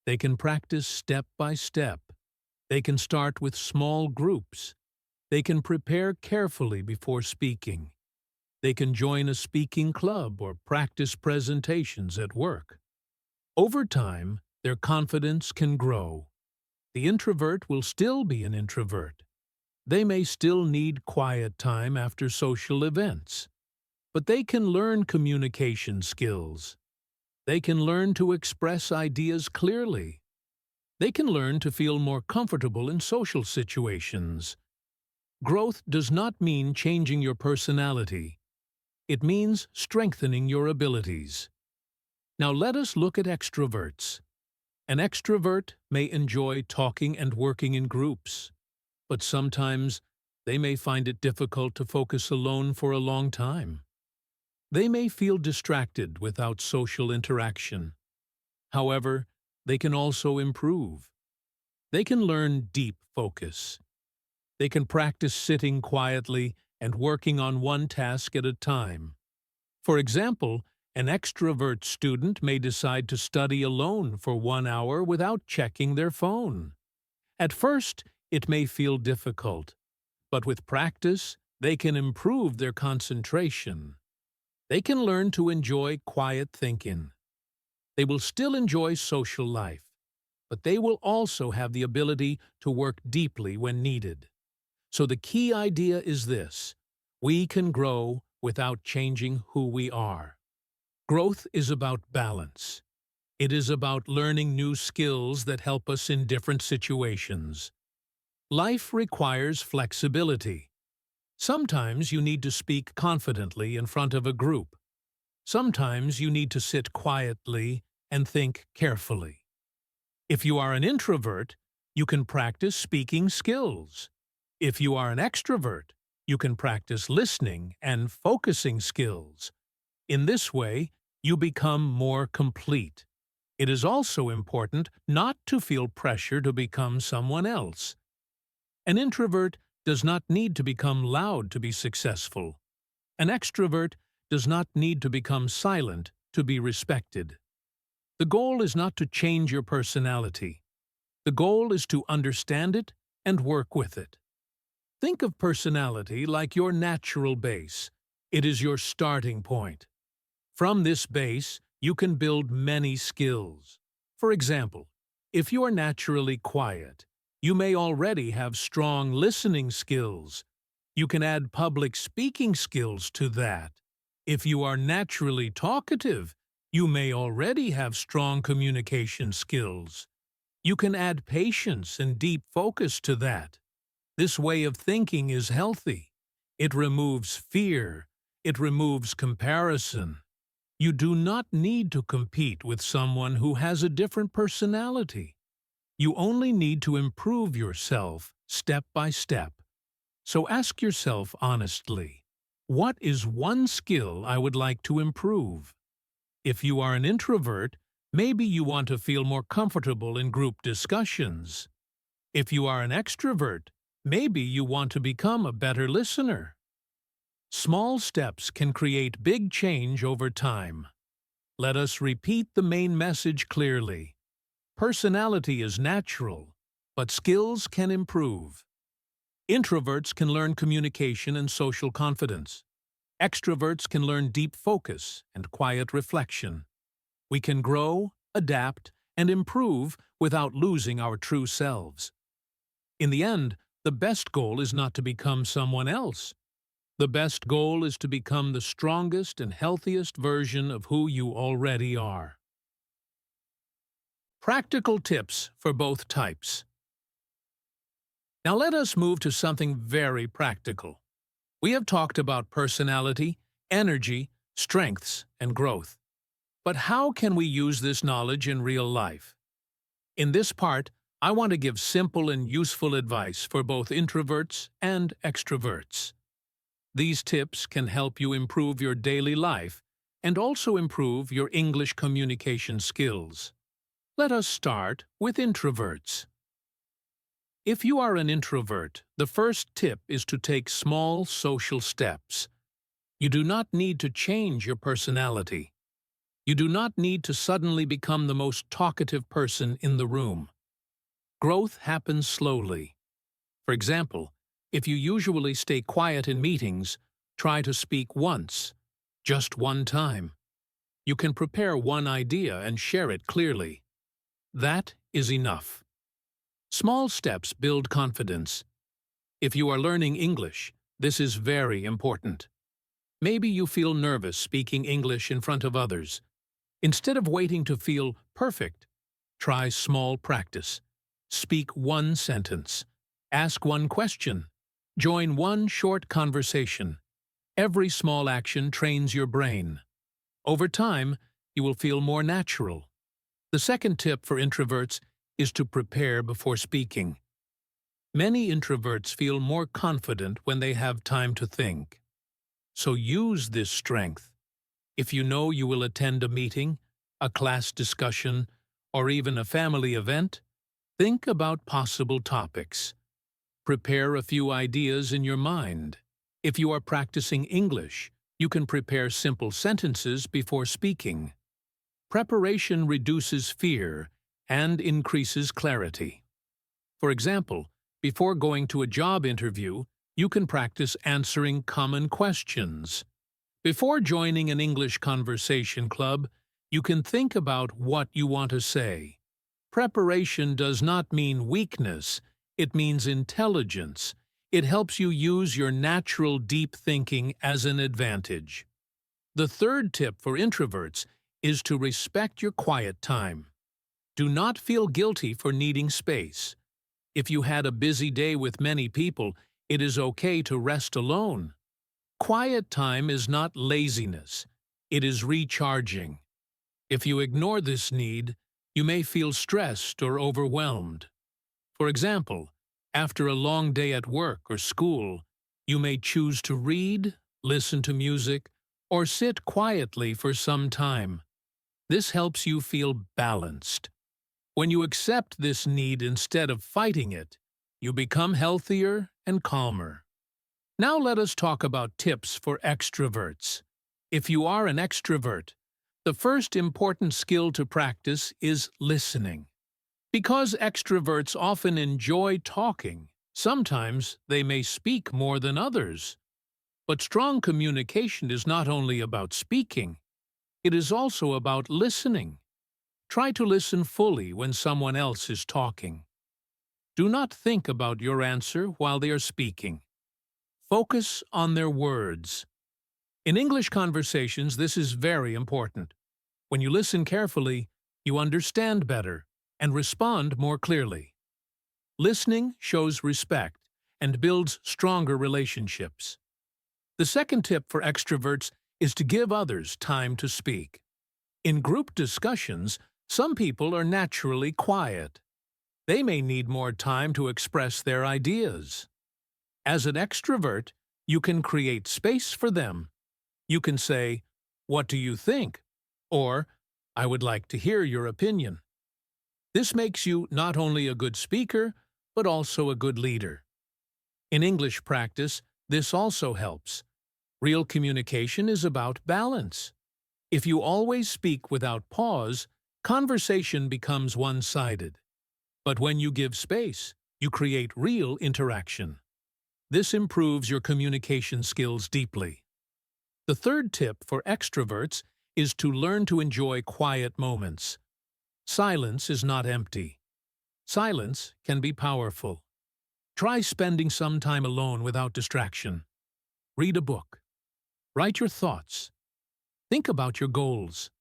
They can practice step by step. They can start with small groups. They can prepare carefully before speaking. They can join a speaking club or practice presentations at work. Over time, their confidence can grow. The introvert will still be an introvert. They may still need quiet time after social events, but they can learn communication skills. They can learn to express ideas clearly. They can learn to feel more comfortable in social situations. Growth does not mean changing your personality. It means strengthening your abilities. Now let us look at extroverts. An extrovert may enjoy talking and working in groups, but sometimes they may find it difficult to focus alone for a long time. They may feel distracted without social interaction. However, they can also improve. They can learn deep focus. They can practice sitting quietly and working on one task at a time. For example, an extrovert student may decide to study alone for 1 hour without checking their phone. At first, it may feel difficult, but with practice, they can improve their concentration. They can learn to enjoy quiet thinking. They will still enjoy social life, but they will also have the ability to work deeply when needed. So the key idea is this: we can grow without changing who we are. Growth is about balance. It is about learning new skills that help us in different situations. Life requires flexibility. Sometimes you need to speak confidently in front of a group. Sometimes you need to sit quietly and think carefully. If you are an introvert, you can practice speaking skills. If you are an extrovert, you can practice listening and focusing skills. In this way, you become more complete. It is also important not to feel pressure to become someone else. An introvert does not need to become loud to be successful. An extrovert does not need to become silent to be respected. The goal is not to change your personality. The goal is to understand it and work with it. Think of personality like your natural base. It is your starting point. From this base, you can build many skills. For example, if you are naturally quiet, you may already have strong listening skills. You can add public speaking skills to that. If you are naturally talkative, you may already have strong communication skills. You can add patience and deep focus to that. This way of thinking is healthy. It removes fear. It removes comparison. You do not need to compete with someone who has a different personality. You only need to improve yourself step by step. So ask yourself honestly, what is one skill I would like to improve? If you are an introvert, maybe you want to feel more comfortable in group discussions. If you are an extrovert, maybe you want to become a better listener. Small steps can create big change over time. Let us repeat the main message clearly. Personality is natural, but skills can improve. Introverts can learn communication and social confidence. Extroverts can learn deep focus and quiet reflection. We can grow, adapt, and improve without losing our true selves. In the end, the best goal is not to become someone else. The best goal is to become the strongest and healthiest version of who you already are. Practical tips for both types. Now let us move to something very practical. We have talked about personality, energy, strengths, and growth. But how can we use this knowledge in real life? In this part, I want to give simple and useful advice for both introverts and extroverts. These tips can help you improve your daily life and also improve your English communication skills. Let us start with introverts. If you are an introvert, the first tip is to take small social steps. You do not need to change your personality. You do not need to suddenly become the most talkative person in the room. Growth happens slowly. For example, if you usually stay quiet in meetings, try to speak once, just one time. You can prepare one idea and share it clearly. That is enough. Small steps build confidence. If you are learning English, this is very important. Maybe you feel nervous speaking English in front of others. Instead of waiting to feel perfect, try small practice. Speak one sentence. Ask one question. Join one short conversation. Every small action trains your brain. Over time, you will feel more natural. The second tip for introverts is to prepare before speaking. Many introverts feel more confident when they have time to think. So use this strength. If you know you will attend a meeting, a class discussion, or even a family event, think about possible topics. Prepare a few ideas in your mind. If you are practicing English, you can prepare simple sentences before speaking. Preparation reduces fear and increases clarity. For example, before going to a job interview, you can practice answering common questions. Before joining an English conversation club, you can think about what you want to say. Preparation does not mean weakness, it means intelligence. It helps you use your natural deep thinking as an advantage. The third tip for introverts is to respect your quiet time. Do not feel guilty for needing space. If you had a busy day with many people, it is okay to rest alone. Quiet time is not laziness, it is recharging. If you ignore this need, you may feel stressed or overwhelmed. For example, after a long day at work or school, you may choose to read, listen to music, or sit quietly for some time. This helps you feel balanced. When you accept this need instead of fighting it, you become healthier and calmer. Now let us talk about tips for extroverts. If you are an extrovert, the first important skill to practice is listening. Because extroverts often enjoy talking, sometimes they may speak more than others. But strong communication is not only about speaking, it is also about listening. Try to listen fully when someone else is talking. Do not think about your answer while they are speaking. Focus on their words. In English conversations, this is very important. When you listen carefully, you understand better and respond more clearly. Listening shows respect and builds stronger relationships. The second tip for extroverts is to give others time to speak. In group discussions, some people are naturally quiet. They may need more time to express their ideas. As an extrovert, you can create space for them. You can say, "What do you think?" or "I would like to hear your opinion." This makes you not only a good speaker, but also a good leader. In English practice, this also helps. Real communication is about balance. If you always speak without pause, conversation becomes one-sided. But when you give space, you create real interaction. This improves your communication skills deeply. The third tip for extroverts is to learn to enjoy quiet moments. Silence is not empty. Silence can be powerful. Try spending some time alone without distraction. Read a book. Write your thoughts. Think about your goals.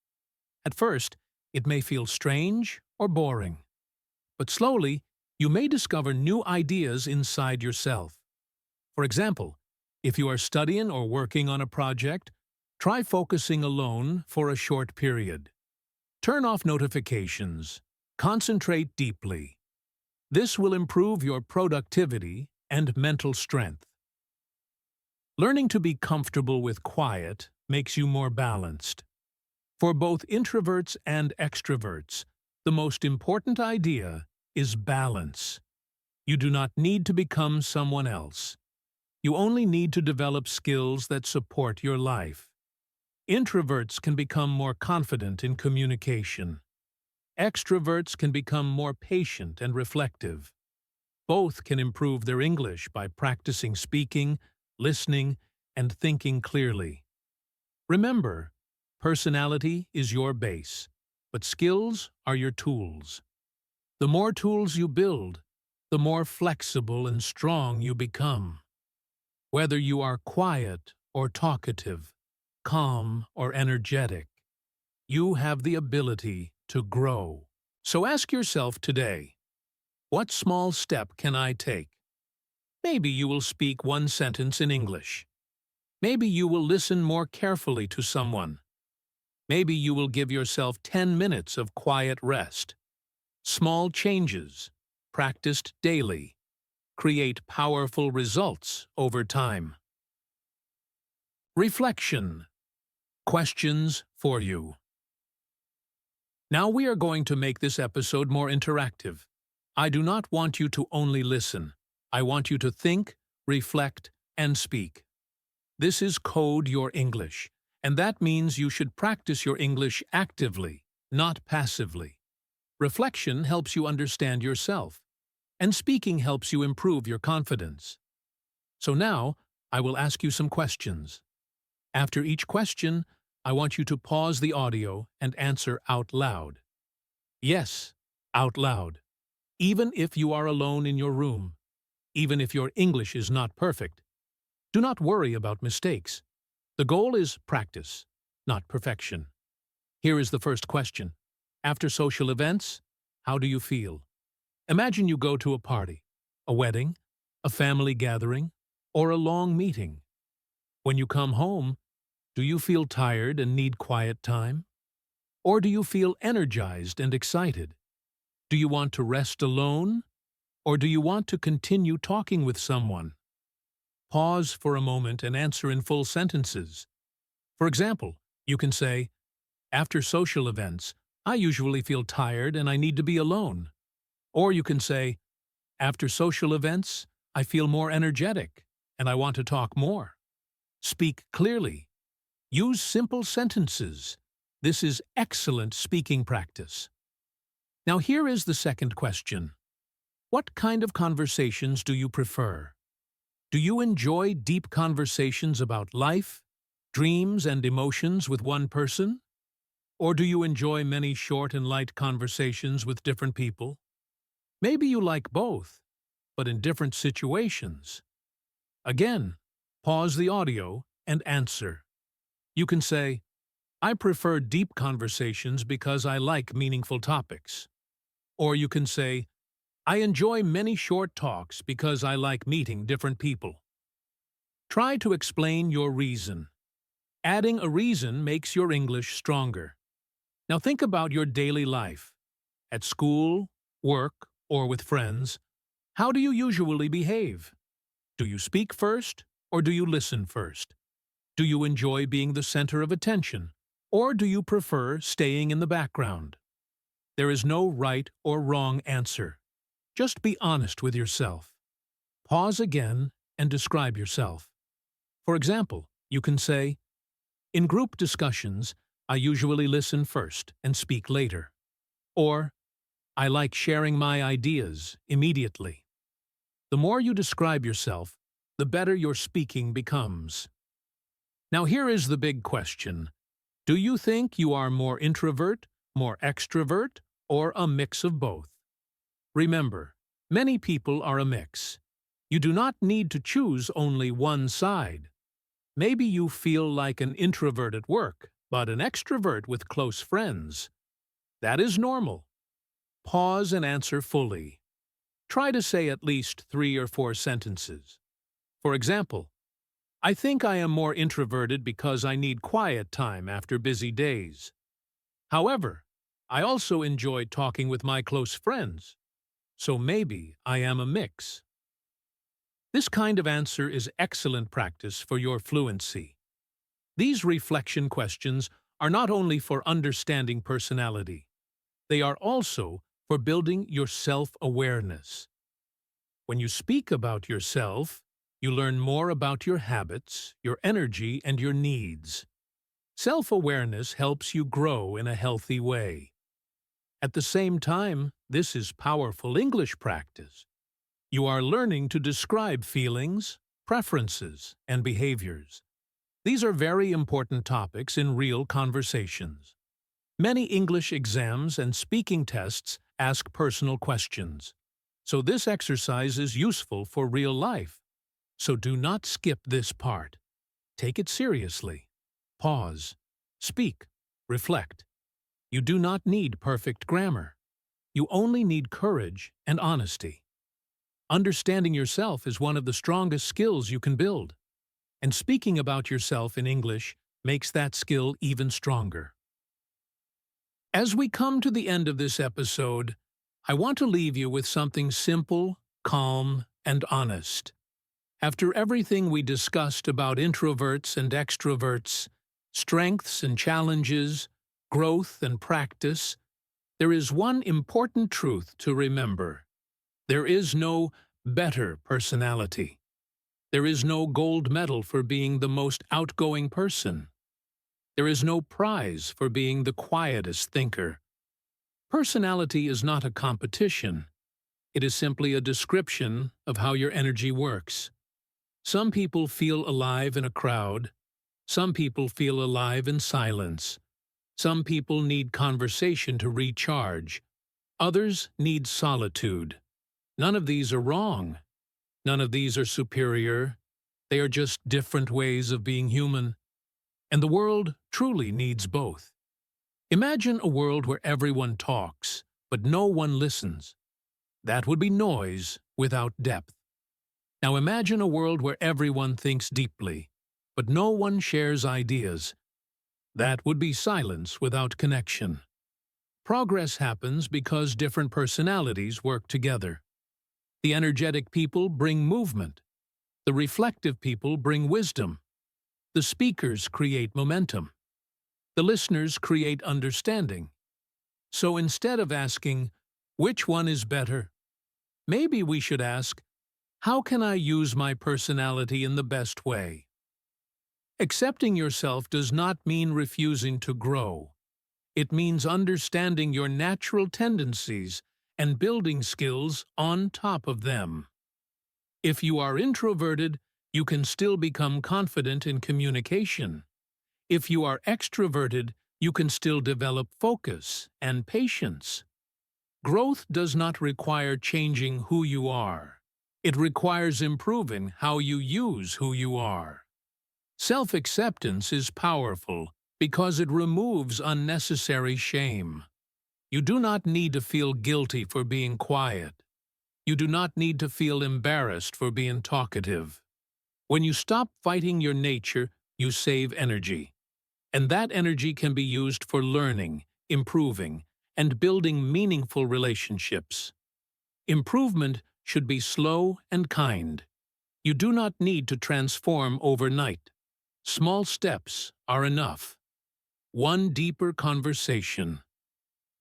At first, it may feel strange or boring. But slowly, you may discover new ideas inside yourself. For example, if you are studying or working on a project, try focusing alone for a short period. Turn off notifications. Concentrate deeply. This will improve your productivity and mental strength. Learning to be comfortable with quiet makes you more balanced. For both introverts and extroverts, the most important idea is balance. You do not need to become someone else. You only need to develop skills that support your life. Introverts can become more confident in communication. Extroverts can become more patient and reflective. Both can improve their English by practicing speaking, listening, and thinking clearly. Remember, personality is your base, but skills are your tools. The more tools you build, the more flexible and strong you become. Whether you are quiet or talkative, calm or energetic, you have the ability to grow. So ask yourself today, what small step can I take? Maybe you will speak one sentence in English. Maybe you will listen more carefully to someone. Maybe you will give yourself 10 minutes of quiet rest. Small changes, practiced daily, create powerful results over time. Reflection. Questions for you. Now we are going to make this episode more interactive. I do not want you to only listen. I want you to think, reflect, and speak. This is Code Your English, and that means you should practice your English actively, not passively. Reflection helps you understand yourself, and speaking helps you improve your confidence. So now, I will ask you some questions. After each question, I want you to pause the audio and answer out loud. Yes, out loud. Even if you are alone in your room, even if your English is not perfect. Do not worry about mistakes. The goal is practice, not perfection. Here is the first question. After social events, how do you feel? Imagine you go to a party, a wedding, a family gathering, or a long meeting. When you come home, do you feel tired and need quiet time? Or do you feel energized and excited? Do you want to rest alone? Or do you want to continue talking with someone? Pause for a moment and answer in full sentences. For example, you can say, after social events, I usually feel tired and I need to be alone. Or you can say, after social events, I feel more energetic and I want to talk more. Speak clearly. Use simple sentences. This is excellent speaking practice. Now here is the second question. What kind of conversations do you prefer? Do you enjoy deep conversations about life, dreams, and emotions with one person? Or do you enjoy many short and light conversations with different people? Maybe you like both, but in different situations. Again, pause the audio and answer. You can say, I prefer deep conversations because I like meaningful topics. Or you can say, I enjoy many short talks because I like meeting different people. Try to explain your reason. Adding a reason makes your English stronger. Now think about your daily life. At school, work, or with friends, how do you usually behave? Do you speak first, or do you listen first? Do you enjoy being the center of attention, or do you prefer staying in the background? There is no right or wrong answer. Just be honest with yourself. Pause again and describe yourself. For example, you can say, in group discussions, I usually listen first and speak later. Or, I like sharing my ideas immediately. The more you describe yourself, the better your speaking becomes. Now here is the big question. Do you think you are more introvert, more extrovert, or a mix of both? Remember, many people are a mix. You do not need to choose only one side. Maybe you feel like an introvert at work, but an extrovert with close friends. That is normal. Pause and answer fully. Try to say at least 3 or 4 sentences. For example, I think I am more introverted because I need quiet time after busy days. However, I also enjoy talking with my close friends, so maybe I am a mix. This kind of answer is excellent practice for your fluency. These reflection questions are not only for understanding personality, they are also for building your self-awareness. When you speak about yourself, you learn more about your habits, your energy, and your needs. Self-awareness helps you grow in a healthy way. At the same time, this is powerful English practice. You are learning to describe feelings, preferences, and behaviors. These are very important topics in real conversations. Many English exams and speaking tests ask personal questions, so this exercise is useful for real life. So do not skip this part. Take it seriously. Pause. Speak. Reflect. You do not need perfect grammar. You only need courage and honesty. Understanding yourself is one of the strongest skills you can build, and speaking about yourself in English makes that skill even stronger. As we come to the end of this episode, I want to leave you with something simple, calm, and honest. After everything we discussed about introverts and extroverts, strengths and challenges, growth and practice, there is one important truth to remember. There is no better personality. There is no gold medal for being the most outgoing person. There is no prize for being the quietest thinker. Personality is not a competition. It is simply a description of how your energy works. Some people feel alive in a crowd. Some people feel alive in silence. Some people need conversation to recharge. Others need solitude. None of these are wrong. None of these are superior. They are just different ways of being human. And the world truly needs both. Imagine a world where everyone talks, but no one listens. That would be noise without depth. Now imagine a world where everyone thinks deeply, but no one shares ideas. That would be silence without connection. Progress happens because different personalities work together. The energetic people bring movement. The reflective people bring wisdom. The speakers create momentum. The listeners create understanding. So instead of asking, which one is better? Maybe we should ask, how can I use my personality in the best way? Accepting yourself does not mean refusing to grow. It means understanding your natural tendencies and building skills on top of them. If you are introverted, you can still become confident in communication. If you are extroverted, you can still develop focus and patience. Growth does not require changing who you are. It requires improving how you use who you are. Self-acceptance is powerful because it removes unnecessary shame. You do not need to feel guilty for being quiet. You do not need to feel embarrassed for being talkative. When you stop fighting your nature, you save energy. And that energy can be used for learning, improving, and building meaningful relationships. Improvement should be slow and kind. You do not need to transform overnight. Small steps are enough. One deeper conversation.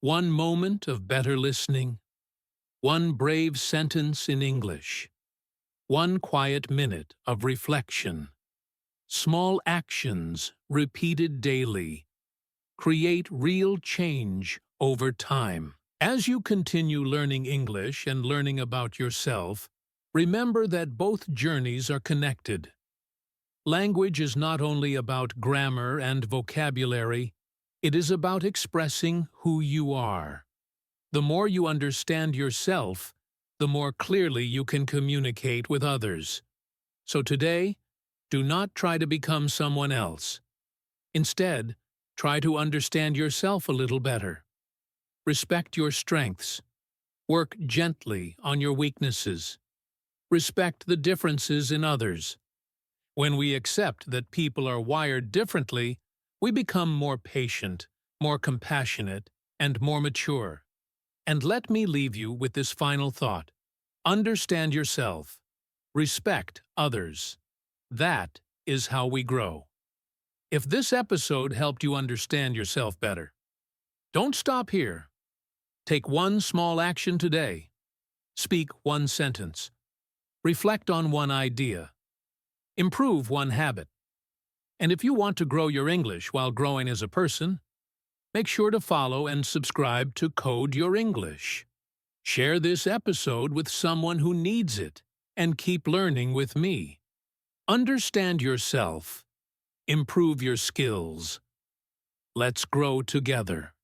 One moment of better listening. One brave sentence in English. One quiet minute of reflection. Small actions repeated daily create real change over time. As you continue learning English and learning about yourself, remember that both journeys are connected. Language is not only about grammar and vocabulary, it is about expressing who you are. The more you understand yourself, the more clearly you can communicate with others. So today, do not try to become someone else. Instead, try to understand yourself a little better. Respect your strengths, Work gently on your weaknesses. Respect the differences in others. When we accept that people are wired differently, we become more patient, more compassionate, and more mature. And let me leave you with this final thought. Understand yourself. Respect others. That is how we grow. If this episode helped you understand yourself better, don't stop here. Take one small action today. Speak one sentence. Reflect on one idea. Improve one habit. And if you want to grow your English while growing as a person, make sure to follow and subscribe to Code Your English. Share this episode with someone who needs it, and keep learning with me. Understand yourself. Improve your skills. Let's grow together.